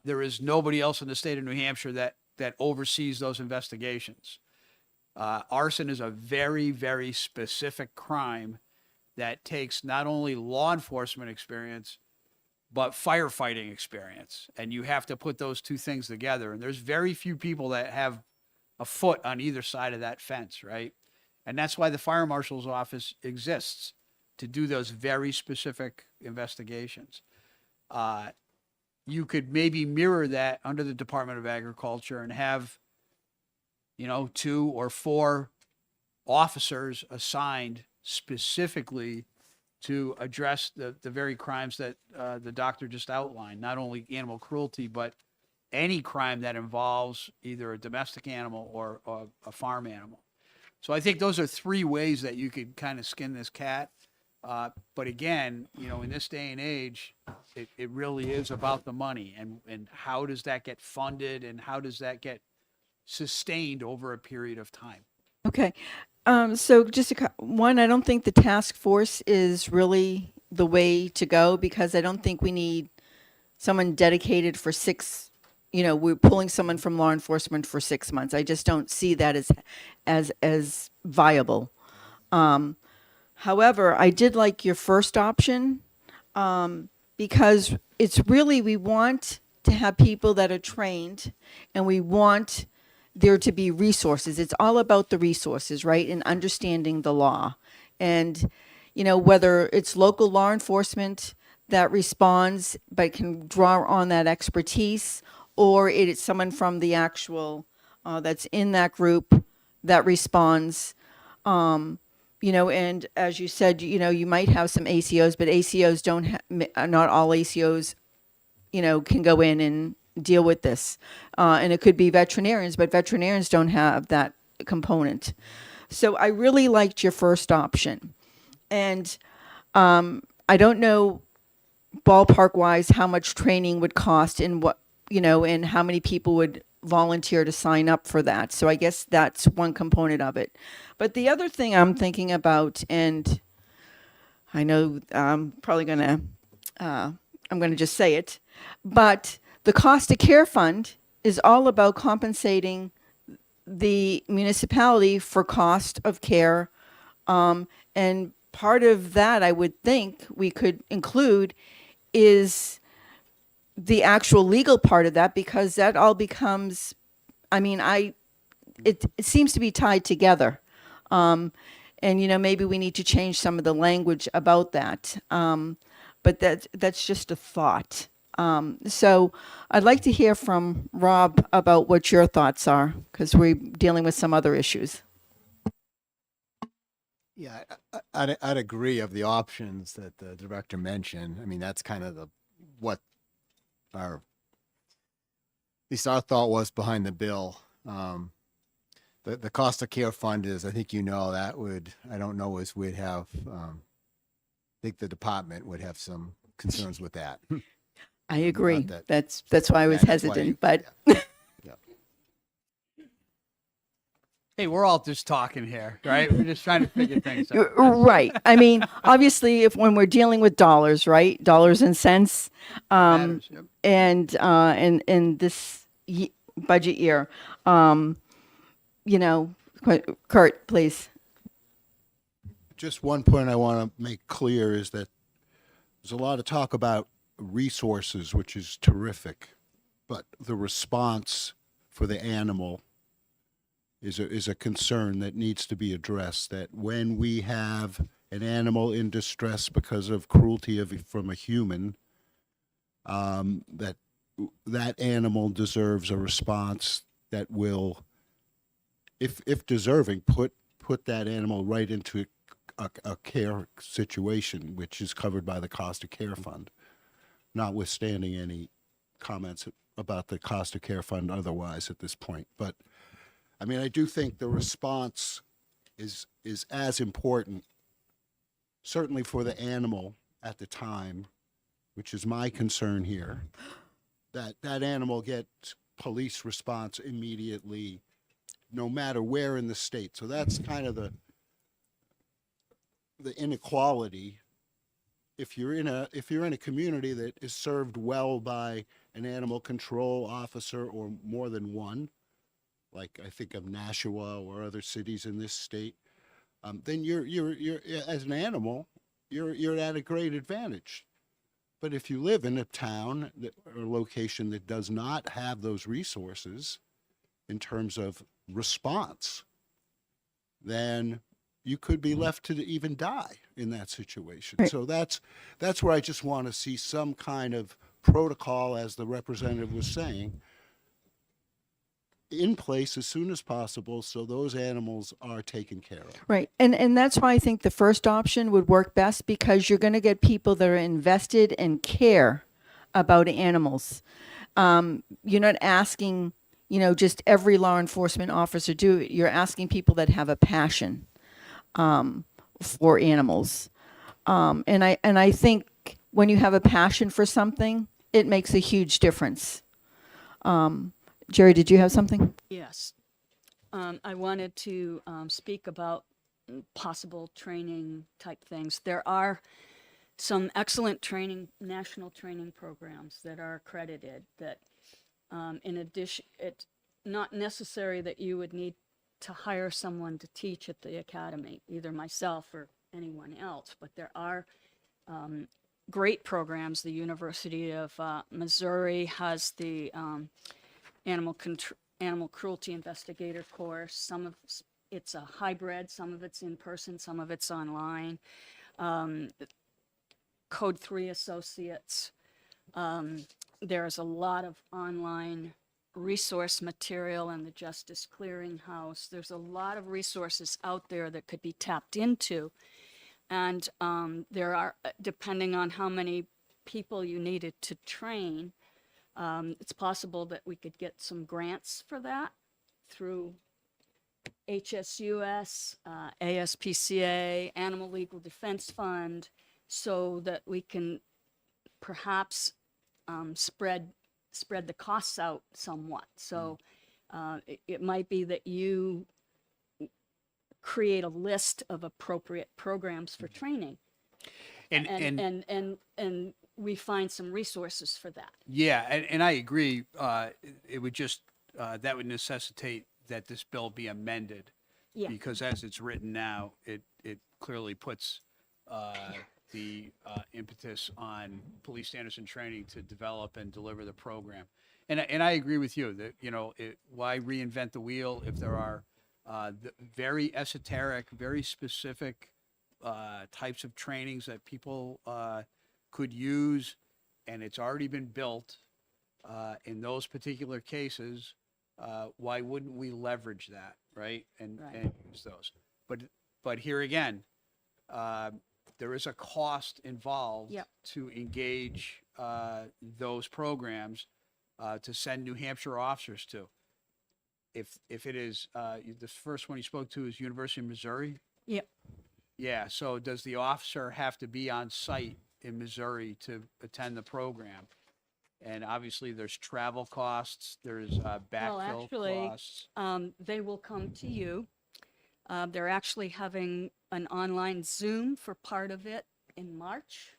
There is nobody else in the state of New Hampshire that oversees those investigations. Arson is a very, very specific crime that takes not only law enforcement experience, but firefighting experience. And you have to put those two things together. And there's very few people that have a foot on either side of that fence, right? And that's why the fire marshal's office exists, to do those very specific investigations. You could maybe mirror that under the Department of Agriculture and have, 2 or 4 officers assigned specifically to address the very crimes that the doctor just outlined, not only animal cruelty, but any crime that involves either a domestic animal or a farm animal. So I think those are 3 ways that you could kind of skin this cat. But again, in this day and age, it really is about the money and how does that get funded and how does that get sustained over a period of time. Okay. So just one, I don't think the task force is really the way to go, because I don't think we need someone dedicated for 6, we're pulling someone from law enforcement for 6 months. I just don't see that as viable. However, I did like your first option, because it's really, we want to have people that are trained and we want there to be resources. It's all about the resources, right? And understanding the law. And, whether it's local law enforcement that responds but can draw on that expertise, or it's someone from the actual that's in that group that responds. you know, and as you said, you know, you might have some ACOs, but ACOs don't, not all ACOs, you know, can go in and deal with this. And it could be veterinarians, but veterinarians don't have that component. So I really liked your first option. And I don't know ballpark wise how much training would cost and what, you know, and how many people would volunteer to sign up for that. So I guess that's one component of it. But the other thing I'm thinking about, and I know I'm probably going to, I'm going to just say it, but the cost of care fund is all about compensating the municipality for cost of care. And part of that, I would think we could include is the actual legal part of that, because that all becomes, I mean, it seems to be tied together. And, you know, maybe we need to change some of the language about that. But that's just a thought. So I'd like to hear from Rob about what your thoughts are, because we're dealing with some other issues. Yeah, I'd agree of the options that the director mentioned. I mean, that's kind of what our, at least our thought was behind the bill. The cost of care fund is, I think, you know, that would, I don't know, is we'd have, I think the department would have some concerns with that. I agree. that- That's why I was That's why hesitant, you- but yeah. Hey, we're all just talking here, right? We're just trying to figure things out. right. I mean, obviously, if when we're dealing with dollars, right, dollars and cents, Matters, yep. and in this budget year, you know, Kurt, please. Just one point I want to make clear is that there's a lot of talk about resources, which is terrific, but the response for the animal is a concern that needs to be addressed. That when we have an animal in distress because of cruelty from a human, that animal deserves a response that will, if deserving, put that animal right into a care situation, which is covered by the cost of care fund, notwithstanding any comments about the cost of care fund otherwise at this point. But I mean, I do think the response is as important, certainly for the animal at the time, which is my concern here, that animal gets police response immediately, no matter where in the state. So that's kind of the inequality. If you're in a community that is served well by an animal control officer or more than one, like I think of Nashua or other cities in this state, then you're as an animal, you're at a great advantage. But if you live in a town or location that does not have those resources in terms of response, then you could be left to even die in that situation. Right. So that's where I just want to see some kind of protocol, as the representative was saying, in place as soon as possible, so those animals are taken care of. Right. And that's why I think the first option would work best, because you're going to get people that are invested and care about animals. You're not asking, you know, just every law enforcement officer do it. You're asking people that have a passion for animals. And I think when you have a passion for something, it makes a huge difference. Jerry, did you have something? Yes. I wanted to speak about possible training type things. There are some excellent national training programs that are accredited that, in addition, it's not necessary that you would need to hire someone to teach at the academy, either myself or anyone else, but there are great programs. The University of Missouri has the animal cruelty investigator course. Some of it's a hybrid, some of it's in person, some of it's online. Code 3 Associates. There's a lot of online resource material and the Justice Clearinghouse. There's a lot of resources out there that could be tapped into. And there are, depending on how many people you needed to train, it's possible that we could get some grants for that through HSUS, ASPCA, Animal Legal Defense Fund, so that we can perhaps spread the costs out somewhat. So it might be that you create a list of appropriate programs for training, and we find some resources for that. Yeah, and I agree. It would just, that would necessitate that this bill be amended. Yeah. Because as it's written now, it clearly puts the impetus on police standards and training to develop and deliver the program. And I agree with you that, why reinvent the wheel if there are very esoteric, very specific types of trainings that people could use, and it's already been built in those particular cases. Why wouldn't we leverage that, right? And use those. But here again, there is a cost involved Yep. to engage those programs to send New Hampshire officers to. If it is the first one you spoke to is University of Missouri. Yep. Yeah. So does the officer have to be on site in Missouri to attend the program? And obviously, there's travel costs. There's backfill actually, costs. They will come to you. They're actually having an online Zoom for part of it in March.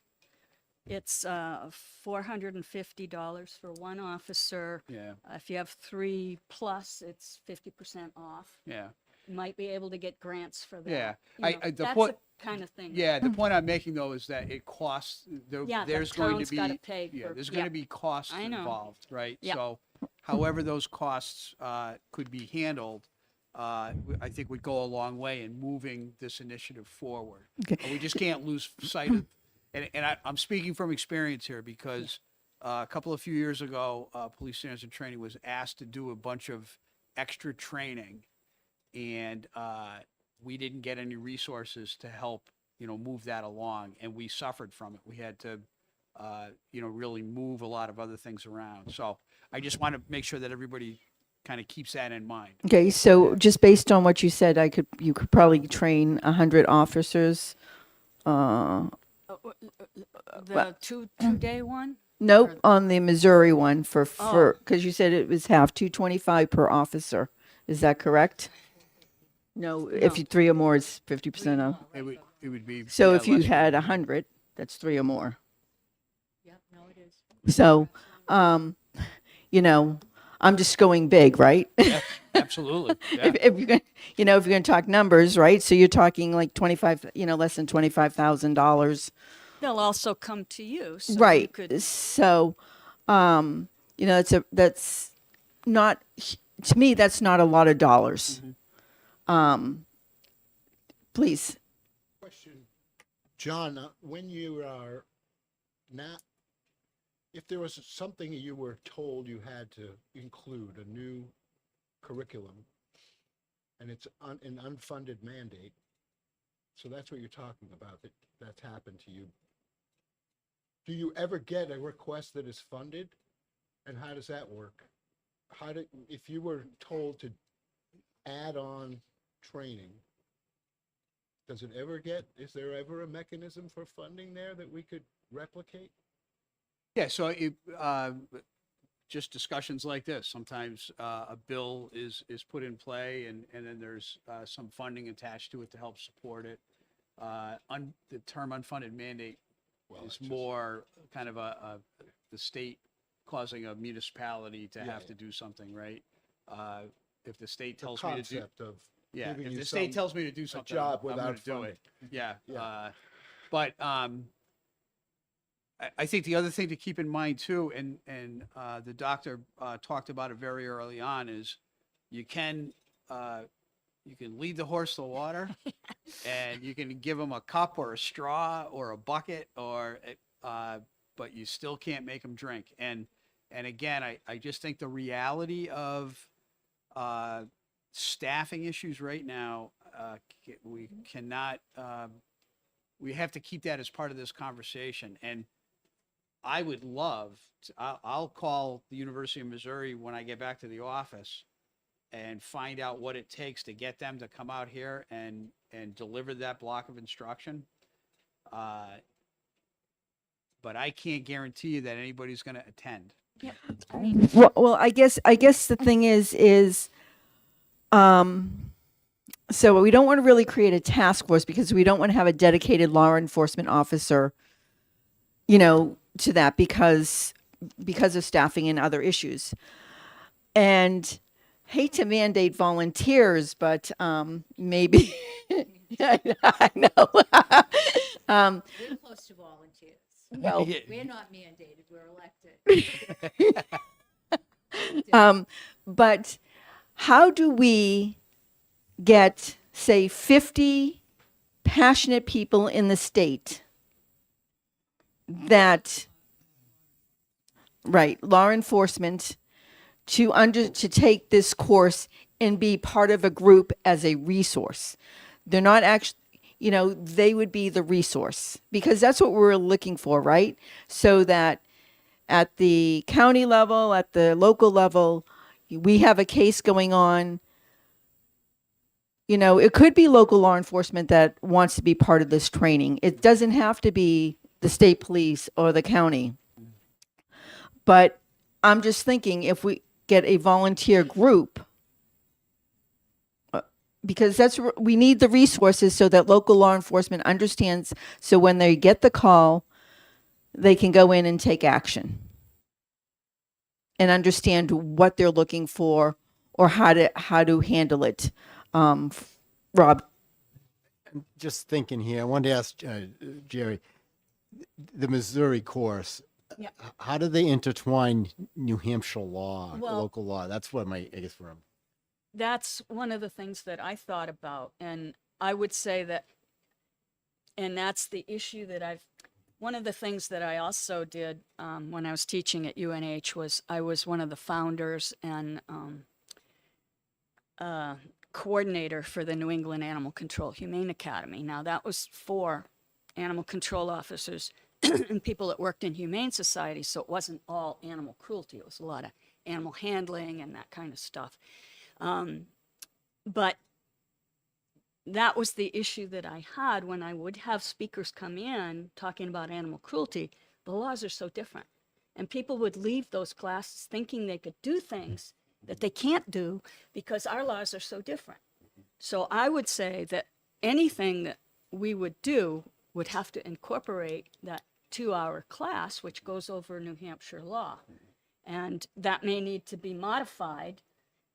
It's $450 for one officer. Yeah. If you have 3 plus, it's 50% off. Yeah. You might be able to get grants for that. Yeah. You know, the that's point- the kind of thing. Yeah. The point I'm making though is that it costs. Yeah, the there's going to town's be. gotta pay Yeah. for- There's yeah. going to be costs I know. involved, right? Yeah. So, however those costs could be handled, I think would go a long way in moving this initiative forward. Okay. And we just can't lose sight of. And I'm speaking from experience here because a few years ago, Police Standards and Training was asked to do a bunch of extra training, and we didn't get any resources to help, move that along, and we suffered from it. We had to, really move a lot of other things around. So I just want to make sure that everybody kind of keeps that in mind. Okay, so just based on what you said, you could probably train 100 officers. The two-day one? Nope, on the Missouri one because you said it was half, 225 per officer. Is that correct? No, if you 3 or more, it's 50% off. It would be. So yeah, if you less- had 100, that's 3 or more. Yep, no, it is. So, I'm just going big, right? Absolutely. Yeah. if you're going, if you're going to talk numbers, right? So you're talking like 25, less than $25,000. They'll also come to you. So you Right. could- So, that's not, to me, that's not a lot of dollars. Please. Question, John, when you are not, if there was something you were told you had to include, a new curriculum, and it's an unfunded mandate, so that's what you're talking about, that's happened to you. Do you ever get a request that is funded? And how does that work? If you were told to add on training, is there ever a mechanism for funding there that we could replicate? Yeah, so just discussions like this. Sometimes a bill is put in play and then there's some funding attached to it to help support it. The term unfunded mandate Well, is it's just- more kind of the state causing a municipality to have to do something, right? If the state The tells me to do, concept of yeah, giving if you the state some- tells me to do something, job I'm gonna without do funding. it. Yeah. Yeah. But I think the other thing to keep in mind too, and the doctor talked about it very early on, is you can lead the horse to water, and you can give them a cup or a straw or a bucket but you still can't make them drink. And And again, I just think the reality of staffing issues right now, we cannot, we have to keep that as part of this conversation. And I would love, I'll call the University of Missouri when I get back to the office and find out what it takes to get them to come out here and deliver that block of instruction. But I can't guarantee you that anybody's going to attend. Well, I guess the thing is, so we don't want to really create a task force because we don't want to have a dedicated law enforcement officer, to that because of staffing and other issues. And hate to mandate volunteers, but maybe I know. We're close to volunteers. Well, We're not mandated, we're elected. but how do we get, say, 50 passionate people in the state that, right, law enforcement to take this course and be part of a group as a resource? They're not actually, they would be the resource because that's what we're looking for, right? So that at the county level, at the local level, we have a case going on. It could be local law enforcement that wants to be part of this training. It doesn't have to be the state police or the county. But I'm just thinking if we get a volunteer group, because we need the resources so that local law enforcement understands. So when they get the call, they can go in and take action and understand what they're looking for or how to handle it. Rob. Just thinking here, I wanted to ask Jerry, the Missouri course, Yeah. how do they intertwine New Hampshire law, Well- local law? That's what where I'm. That's one of the things that I thought about. And I would say that, and that's the issue that one of the things that I also did when I was teaching at UNH was I was one of the founders and coordinator for the New England Animal Control Humane Academy. Now that was for animal control officers and people that worked in humane society. So it wasn't all animal cruelty. It was a lot of animal handling and that kind of stuff. But that was the issue that I had when I would have speakers come in talking about animal cruelty. The laws are so different. And people would leave those classes thinking they could do things that they can't do because our laws are so different. So I would say that anything that we would do would have to incorporate that 2-hour class, which goes over New Hampshire law. And that may need to be modified,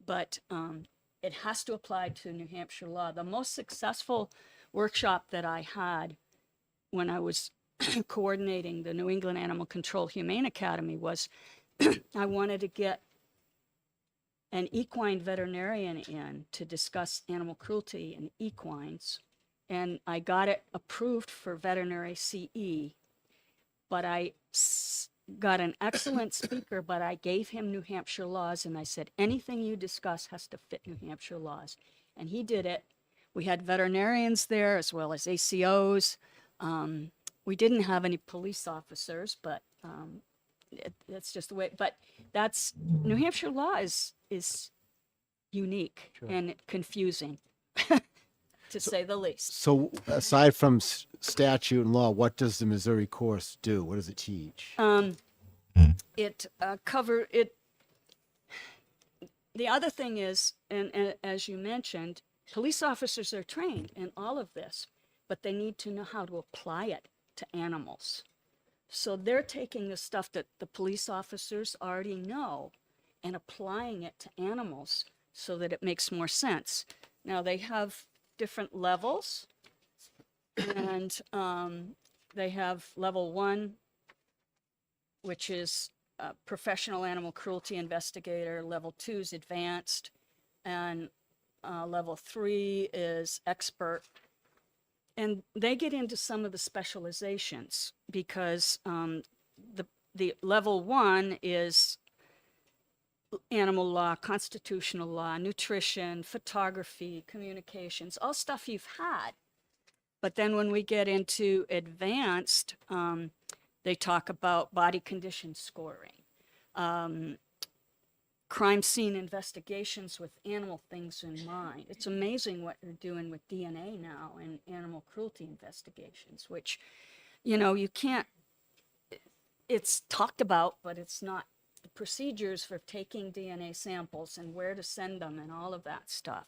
but it has to apply to New Hampshire law. The most successful workshop that I had when I was coordinating the New England Animal Control Humane Academy was I wanted to get an equine veterinarian in to discuss animal cruelty in equines. And I got it approved for veterinary CE, but I got an excellent speaker, but I gave him New Hampshire laws and I said, anything you discuss has to fit New Hampshire laws. And he did it. We had veterinarians there as well as ACOs. We didn't have any police officers, but that's just the way, but that's, New Hampshire law is unique and confusing, to say the least. So aside from statute and law, what does the Missouri course do? What does it teach? It the other thing is, and as you mentioned, police officers are trained in all of this, but they need to know how to apply it to animals. So they're taking the stuff that the police officers already know and applying it to animals so that it makes more sense. Now they have different levels, and they have level 1, which is professional animal cruelty investigator. Level 2 is advanced, and level 3 is expert. And they get into some of the specializations because the level 1 is animal law, constitutional law, nutrition, photography, communications, all stuff you've had. But then when we get into advanced, they talk about body condition scoring, crime scene investigations with animal things in mind. It's amazing what they're doing with DNA now and animal cruelty investigations, which, you can't, it's talked about, but it's not the procedures for taking DNA samples and where to send them and all of that stuff.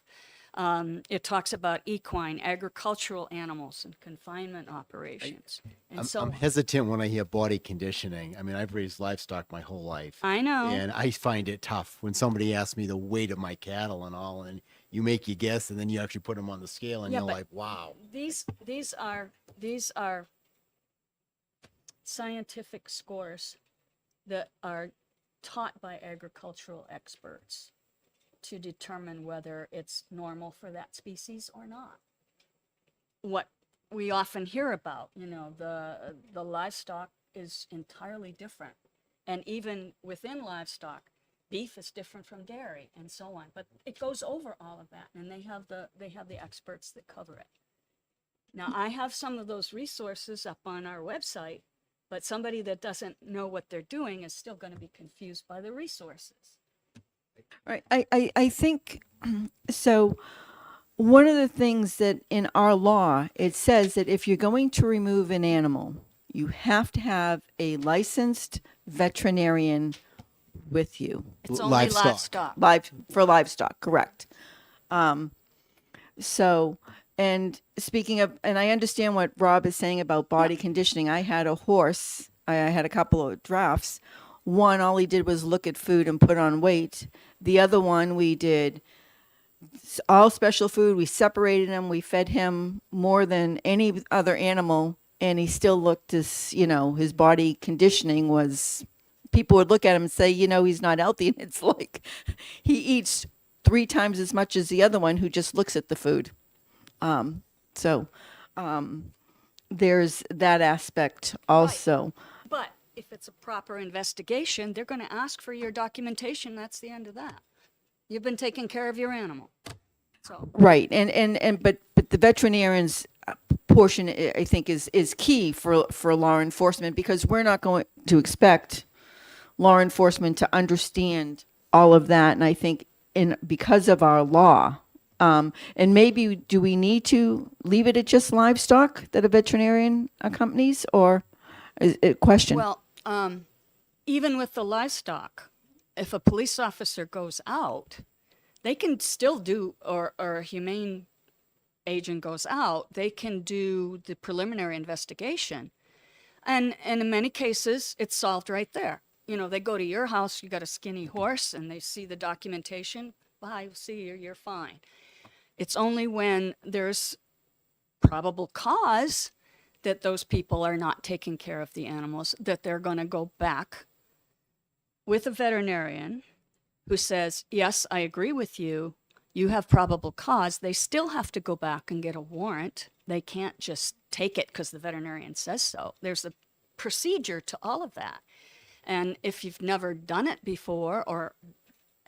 It talks about equine, agricultural animals and confinement operations. And so I'm hesitant when I hear body conditioning. I mean, I've raised livestock my whole life. I know. And I find it tough when somebody asks me the weight of my cattle and all, and you make your guess, and then you actually put them on the scale, and Yeah, you're but like, wow. these are scientific scores that are taught by agricultural experts to determine whether it's normal for that species or not. What we often hear about, the livestock is entirely different. And even within livestock, beef is different from dairy and so on. But it goes over all of that, and they have the experts that cover it. Now, I have some of those resources up on our website, but somebody that doesn't know what they're doing is still going to be confused by the resources. Right. I think so. One of the things that in our law, it says that if you're going to remove an animal, you have to have a licensed veterinarian with you. It's only Livestock. livestock. For livestock, correct. So, and speaking of, and I understand what Rob is saying about body conditioning. I had a horse. I had a couple of drafts. One, all he did was look at food and put on weight. The other one, we did all special food. We separated him. We fed him more than any other animal, and he still looked as, his body conditioning was, people would look at him and say, he's not healthy. And it's like he eats 3 times as much as the other one who just looks at the food. There's that aspect also. But if it's a proper investigation, they're going to ask for your documentation. That's the end of that. You've been taking care of your animal. So, Right. But the veterinarian's portion, I think, is key for law enforcement, because we're not going to expect law enforcement to understand all of that. And I think because of our law, and maybe do we need to leave it at just livestock that a veterinarian accompanies, or is it a question? well, even with the livestock, if a police officer goes out, they can still do, or a humane agent goes out, they can do the preliminary investigation. And in many cases, it's solved right there. They go to your house, you got a skinny horse, and they see the documentation. Bye, see you, you're fine. It's only when there's probable cause that those people are not taking care of the animals that they're going to go back with a veterinarian who says, yes, I agree with you. You have probable cause. They still have to go back and get a warrant. They can't just take it because the veterinarian says so. There's a procedure to all of that. And if you've never done it before or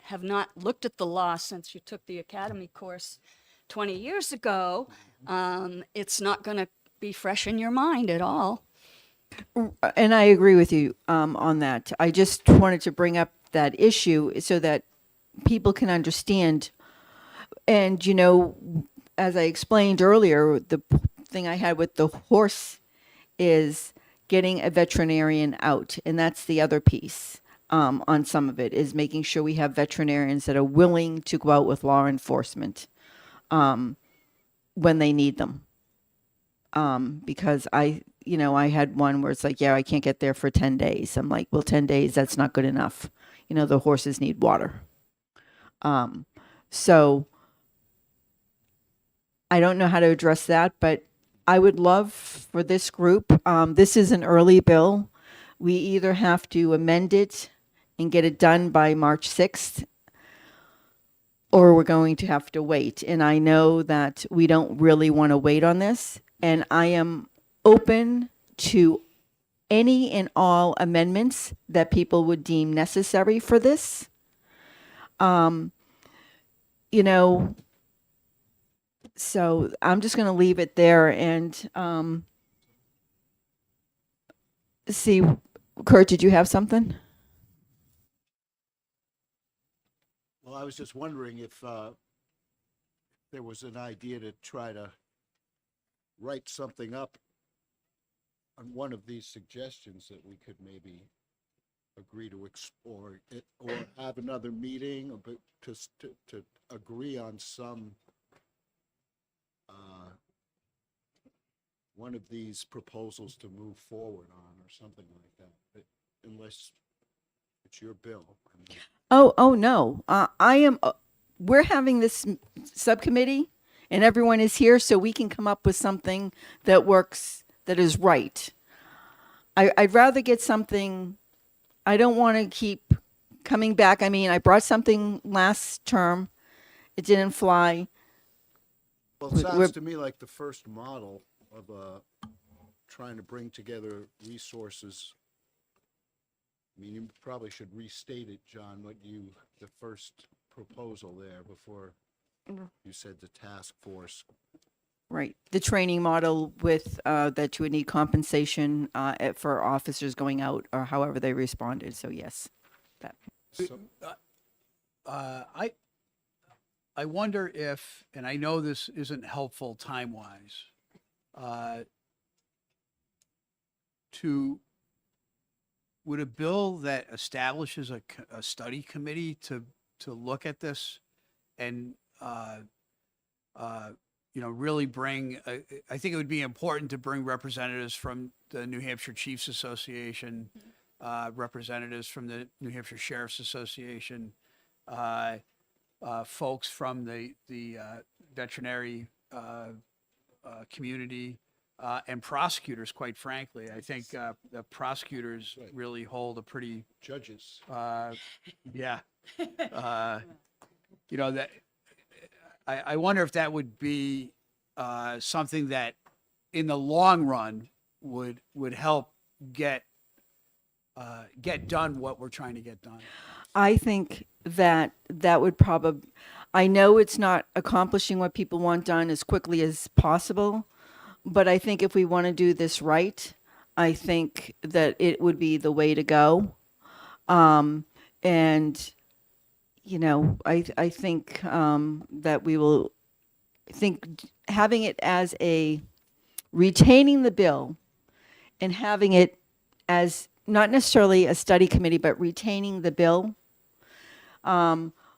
have not looked at the law since you took the academy course 20 years ago, it's not going to be fresh in your mind at all. And I agree with you on that. I just wanted to bring up that issue so that people can understand. And, as I explained earlier, the thing I had with the horse is getting a veterinarian out. And that's the other piece on some of it, is making sure we have veterinarians that are willing to go out with law enforcement when they need them. Because I had one where it's like, I can't get there for 10 days. I'm like, well, 10 days, that's not good enough. The horses need water. So I don't know how to address that, but I would love for this group, this is an early bill. We either have to amend it and get it done by March 6th, or we're going to have to wait. And I know that we don't really want to wait on this. And I am open to any and all amendments that people would deem necessary for this. You know, so I'm just going to leave it there and see. Kurt, did you have something? Well, I was just wondering if there was an idea to try to write something up on one of these suggestions that we could maybe agree to explore it, or have another meeting, but to agree on some one of these proposals to move forward on, or something like that. But unless it's your bill. I mean, Oh no. I am. We're having this subcommittee, and everyone is here, so we can come up with something that works, that is right. I'd rather get something. I don't want to keep coming back. I mean, I brought something last term. It didn't fly. Well, it We're- sounds to me like the first model of trying to bring together resources. I mean, you probably should restate it, John, the first proposal there before you said the task force. Right. The training model with that you would need compensation for officers going out or however they responded. So yes, that. So, I wonder if, and I know this isn't helpful time-wise, would a bill that establishes a study committee to look at this and, really bring, I think it would be important to bring representatives from the New Hampshire Chiefs Association, representatives from the New Hampshire Sheriff's Association, folks from the veterinary community, and prosecutors, quite frankly. I think the prosecutors Right. really hold a pretty, judges. yeah. That I wonder if that would be something that in the long run would help get done what we're trying to get done. I think that would probably, I know it's not accomplishing what people want done as quickly as possible, but I think if we want to do this right, I think that it would be the way to go. And, I think that we will think having it as retaining the bill and having it as not necessarily a study committee, but retaining the bill.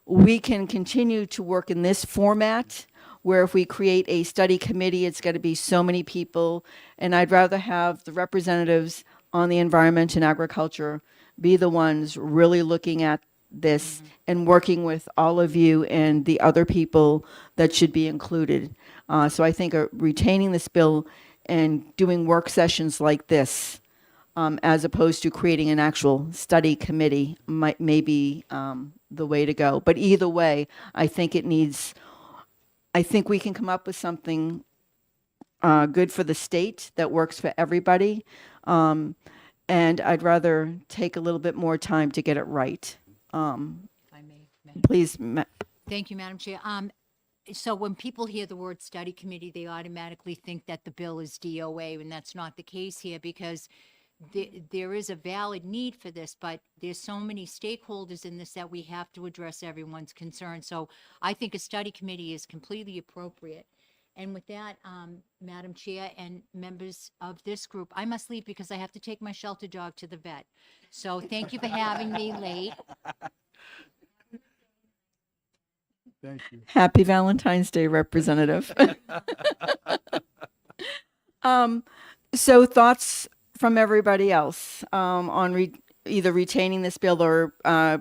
We can continue to work in this format where if we create a study committee, it's got to be so many people. And I'd rather have the representatives on the environment and agriculture be the ones really looking at this and working with all of you and the other people that should be included. So I think retaining this bill and doing work sessions like this, as opposed to creating an actual study committee, may be the way to go. But either way, I think we can come up with something good for the state that works for everybody. And I'd rather take a little bit more time to get it right. If I may, Madam. Please, Thank you, Madam Chair. So when people hear the word study committee, they automatically think that the bill is DOA, and that's not the case here because there is a valid need for this, but there's so many stakeholders in this that we have to address everyone's concerns. So I think a study committee is completely appropriate. And with that, Madam Chair and members of this group, I must leave because I have to take my shelter dog to the vet. So thank you for having me late. Thank you. happy Valentine's Day, Representative. So thoughts from everybody else on either retaining this bill or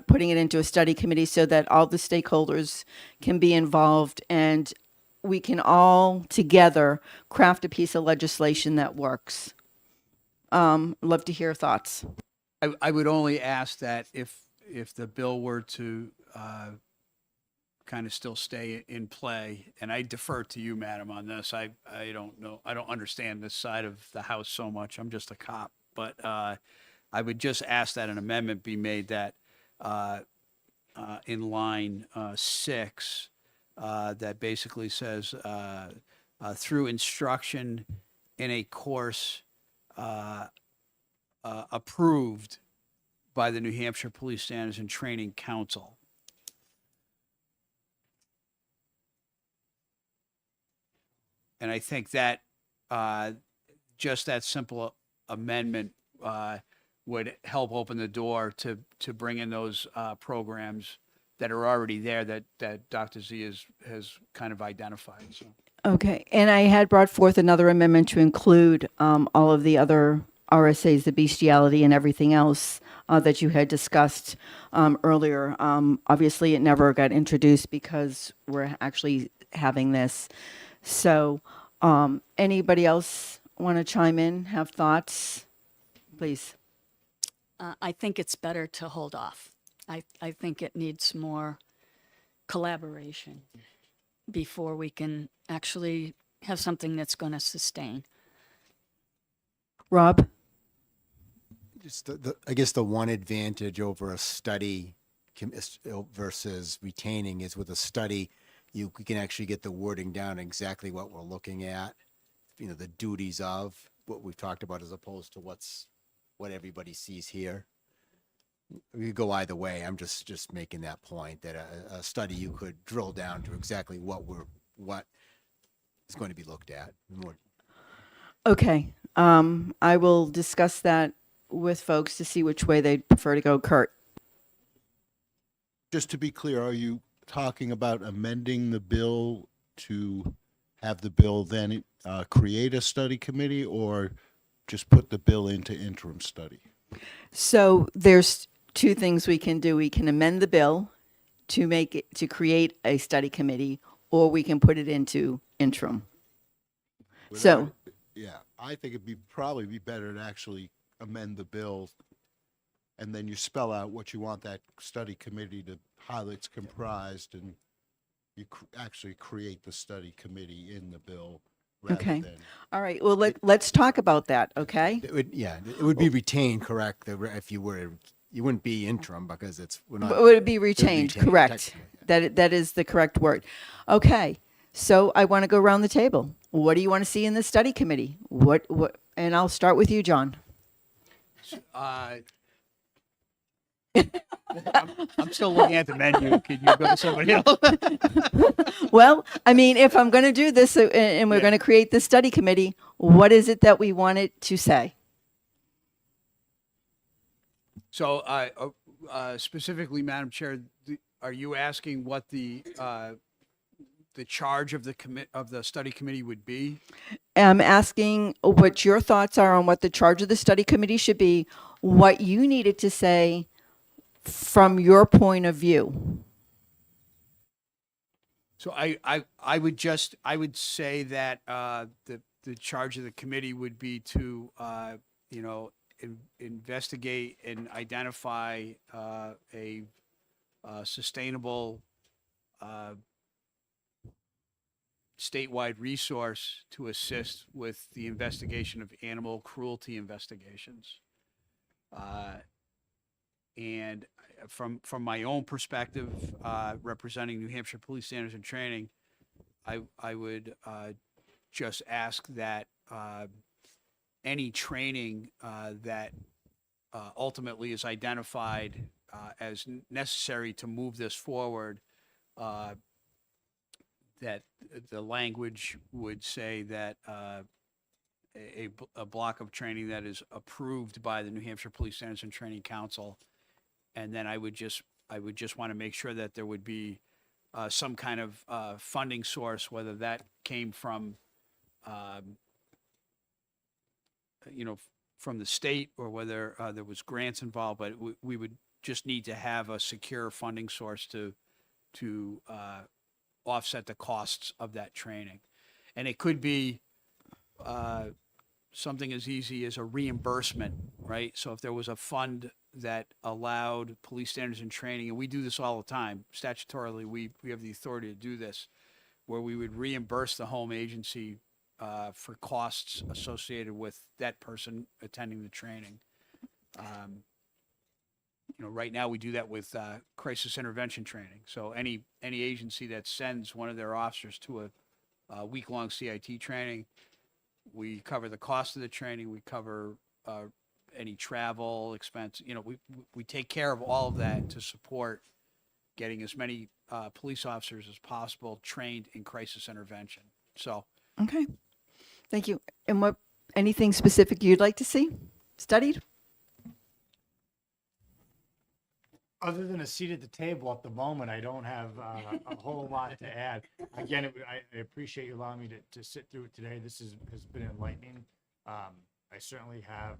putting it into a study committee so that all the stakeholders can be involved and we can all together craft a piece of legislation that works. Love to hear thoughts. I would only ask that if the bill were to kind of still stay in play, and I defer to you, Madam, on this. I don't know. I don't understand this side of the House so much. I'm just a cop. But I would just ask that an amendment be made that in line 6 that basically says through instruction in a course approved by the New Hampshire Police Standards and Training Council. And I think that just that simple amendment would help open the door to bring in those programs that are already there that Dr. Z has kind of identified. So. Okay, and I had brought forth another amendment to include all of the other RSAs, the bestiality and everything else that you had discussed earlier. Obviously, it never got introduced because we're actually having this. So, anybody else want to chime in, have thoughts? Please. I think it's better to hold off. I think it needs more collaboration before we can actually have something that's going to sustain. Rob? Just I guess the one advantage over a study versus retaining is with a study, you can actually get the wording down exactly what we're looking at, the duties of what we've talked about as opposed to what everybody sees here. We could go either way. I'm just making that point that a study you could drill down to exactly what is going to be looked at. Okay, I will discuss that with folks to see which way they'd prefer to go. Kurt? Just to be clear, are you talking about amending the bill to have the bill then create a study committee, or just put the bill into interim study? So there's two things we can do. We can amend the bill to make it, to create a study committee, or we can put it into interim. So, Yeah, I think it'd probably be better to actually amend the bill, and then you spell out what you want that study committee to, how it's comprised, and you actually create the study committee in the bill rather Okay. than. all right, well, let's talk about that, okay? It would be retained, correct? If you wouldn't be interim because we're not. Would it be retained? retained, Correct. technically, That is the correct word. Okay, so I want to go around the table. What do you want to see in the study committee? What, and I'll start with you, John. I'm still looking at the menu. Can you go to somebody else? Well, I mean, if I'm going to do this and we're Yeah. going to create this study committee, what is it that we want it to say? So, specifically, Madam Chair, are you asking what the charge of the study committee would be? I'm asking what your thoughts are on what the charge of the study committee should be, what you needed to say from your point of view. So I would say that the charge of the committee would be to investigate and identify a sustainable statewide resource to assist with the investigation of animal cruelty investigations. And from my own perspective, representing New Hampshire Police Standards and Training, I would just ask that any training that ultimately is identified as necessary to move this forward, that the language would say that a block of training that is approved by the New Hampshire Police Standards and Training Council. And then I would just want to make sure that there would be some kind of funding source, whether that came from, from the state or whether there was grants involved. But we would just need to have a secure funding source to offset the costs of that training. And it could be something as easy as a reimbursement, right? So if there was a fund that allowed police standards and training, and we do this all the time, statutorily, we have the authority to do this, where we would reimburse the home agency for costs associated with that person attending the training. right now we do that with crisis intervention training. So any agency that sends one of their officers to a week-long CIT training, we cover the cost of the training. We cover any travel expense. We take care of all of that to support getting as many police officers as possible trained in crisis intervention. So Okay. Thank you. And anything specific you'd like to see studied? Other than a seat at the table at the moment, I don't have a whole lot to add. Again, I appreciate you allowing me to sit through it today. This has been enlightening. I certainly have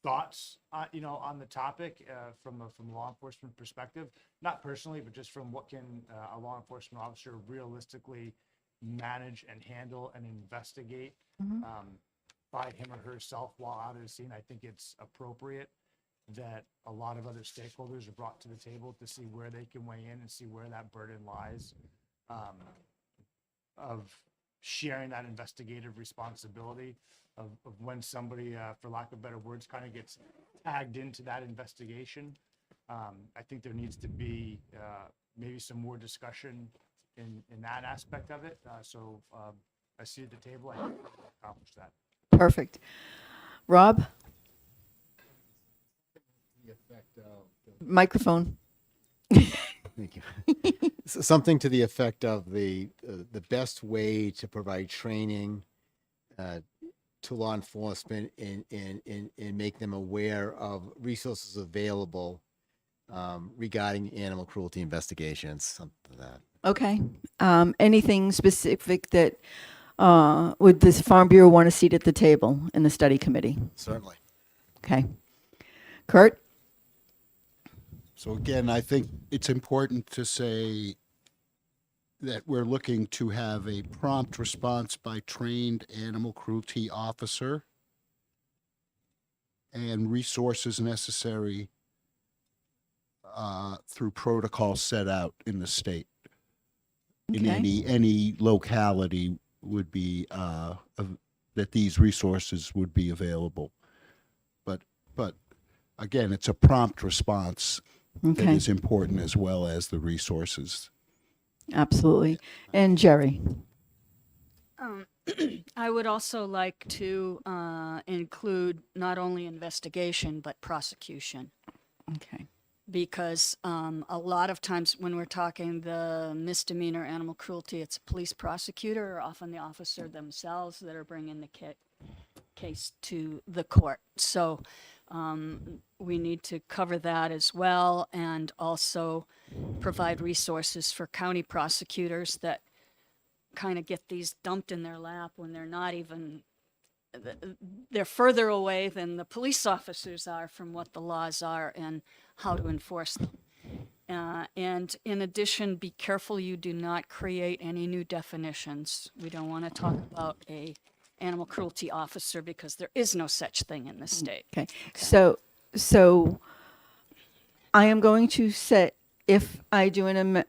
thoughts, on the topic from a law enforcement perspective. Not personally, but just from what can a law enforcement officer realistically manage and handle and investigate by him or herself while out at the scene. I think it's appropriate that a lot of other stakeholders are brought to the table to see where they can weigh in and see where that burden lies of sharing that investigative responsibility of when somebody, for lack of better words, kind of gets tagged into that investigation. I think there needs to be maybe some more discussion in that aspect of it. So I see at the table, I think we can accomplish that. Perfect. Rob? Microphone. Thank you. Something to the effect of the best way to provide training to law enforcement and make them aware of resources available regarding animal cruelty investigations, something like that. Okay. Anything specific that would this Farm Bureau want a seat at the table in the study committee? Certainly. Okay. Kurt? So again, I think it's important to say that we're looking to have a prompt response by trained animal cruelty officer and resources necessary through protocols set out in the state. In Okay. any locality would be that these resources would be available. But again, it's a prompt response that Okay. is important as well as the resources. Absolutely. And Jerry? I would also like to include not only investigation, but prosecution. Okay. Because a lot of times when we're talking the misdemeanor animal cruelty, it's a police prosecutor or often the officer themselves that are bringing the case to the court. So we need to cover that as well, and also provide resources for county prosecutors that kind of get these dumped in their lap when they're not even, they're further away than the police officers are from what the laws are and how to enforce them. And in addition, be careful you do not create any new definitions. We don't want to talk about a animal cruelty officer because there is no such thing in the state. Okay. So I am going to set, if I do when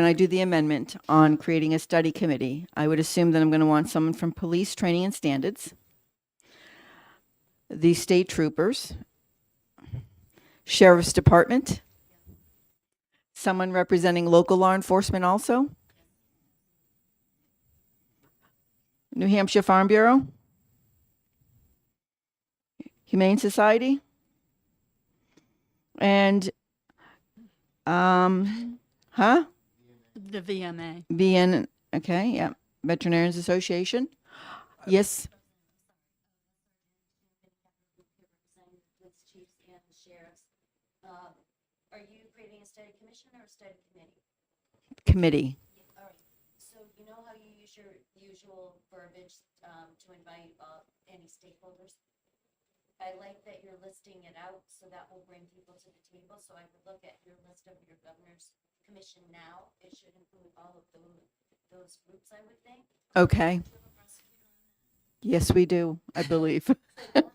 I do the amendment on creating a study committee, I would assume that I'm going to want someone from police training and standards, the state troopers, sheriff's department, someone representing local law enforcement also, New Hampshire Farm Bureau, Humane Society, and The VMA. VN, okay, yeah, Veterinarians Association. Yes, With chiefs and the sheriffs. Are you creating a study commission or a study committee? committee. All right, so you know how you use your usual verbiage to invite any stakeholders? I like that you're listing it out, so that will bring people to the table. So I would look at your list of your governor's commission now. It should include all of those groups, I would think. Okay. Yes, we do, I believe. So that might be your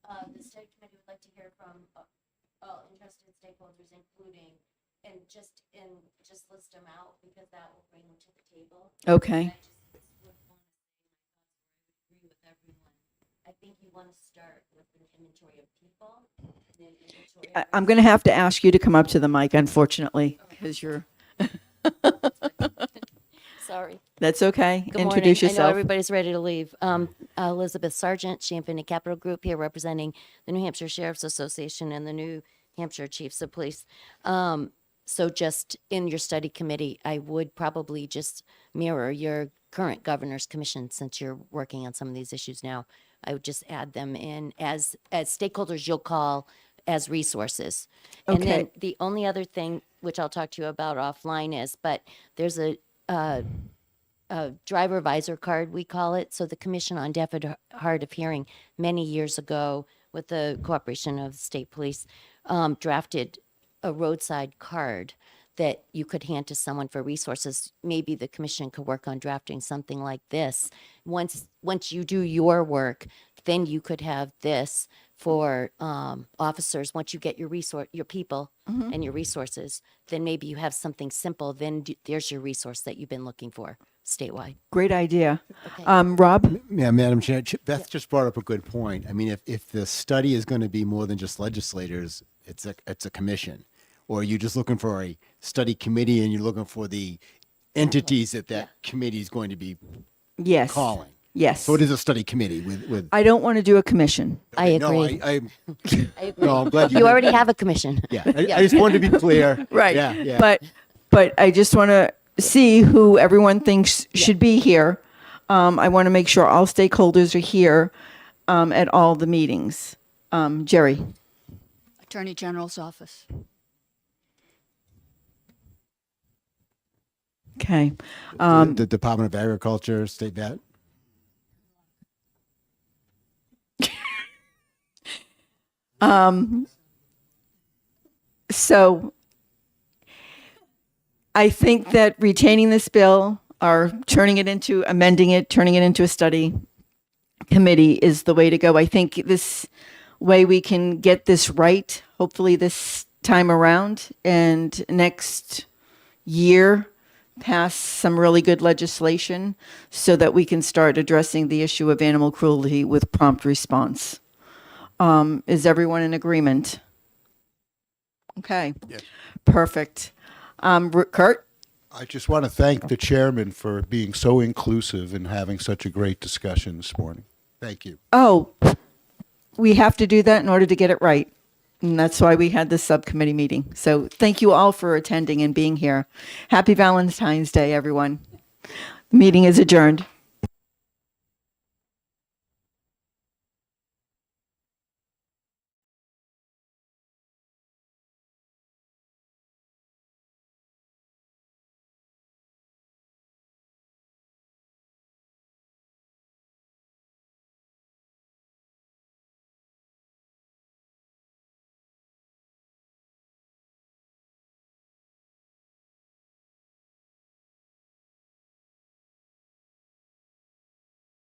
model, just to say, the study committee would like to hear from all interested stakeholders, including, and just list them out, because that will bring them to the table. Okay. I just would want to say my thoughts where I would agree with everyone I think you want to start with an inventory of people, and then inventory. I'm going to have to ask you to come up to the mic, unfortunately, because you're, Sorry. that's okay. Good morning. Introduce I know yourself. everybody's ready to leave. Elizabeth Sargent, Champaign Capital Group, here representing the New Hampshire Sheriff's Association and the New Hampshire Chiefs of Police. So just in your study committee, I would probably just mirror your current governor's commission, since you're working on some of these issues now. I would just add them in as stakeholders you'll call as resources. And then Okay. the only other thing, which I'll talk to you about offline, is, but there's a driver visor card, we call it. So the Commission on Deaf and Hard of Hearing, many years ago, with the cooperation of the state police, drafted a roadside card that you could hand to someone for resources. Maybe the commission could work on drafting something like this. Once you do your work, then you could have this for officers. Once you get your people and your resources, then maybe you have something simple. Then there's your resource that you've been looking for statewide. Great idea. Okay. Rob? Yeah, Madam Chair, Beth just brought up a good point. I mean, if the study is going to be more than just legislators, it's a commission. Or you're just looking for a study committee and you're looking for the entities that committee is going to be Yes. calling. Yes. So it is a study committee with. I don't want to do a commission. I No, agree. I I agree. no, I'm glad You already have a commission. Yeah, I just wanted to be clear. Right. Yeah, yeah. But I just want to see who everyone thinks should be here. I want to make sure all stakeholders are here at all the meetings. Jerry? Attorney General's office. Okay. The Department of Agriculture, state vet. So I think that retaining this bill or amending it, turning it into a study committee is the way to go. I think this way we can get this right, hopefully this time around, and next year pass some really good legislation so that we can start addressing the issue of animal cruelty with prompt response. Is everyone in agreement? Okay. Yes. Perfect. Kurt? I just want to thank the chairman for being so inclusive and having such a great discussion this morning. Thank you. Oh, we have to do that in order to get it right. And that's why we had this subcommittee meeting. So thank you all for attending and being here. Happy Valentine's Day, everyone. Meeting is adjourned.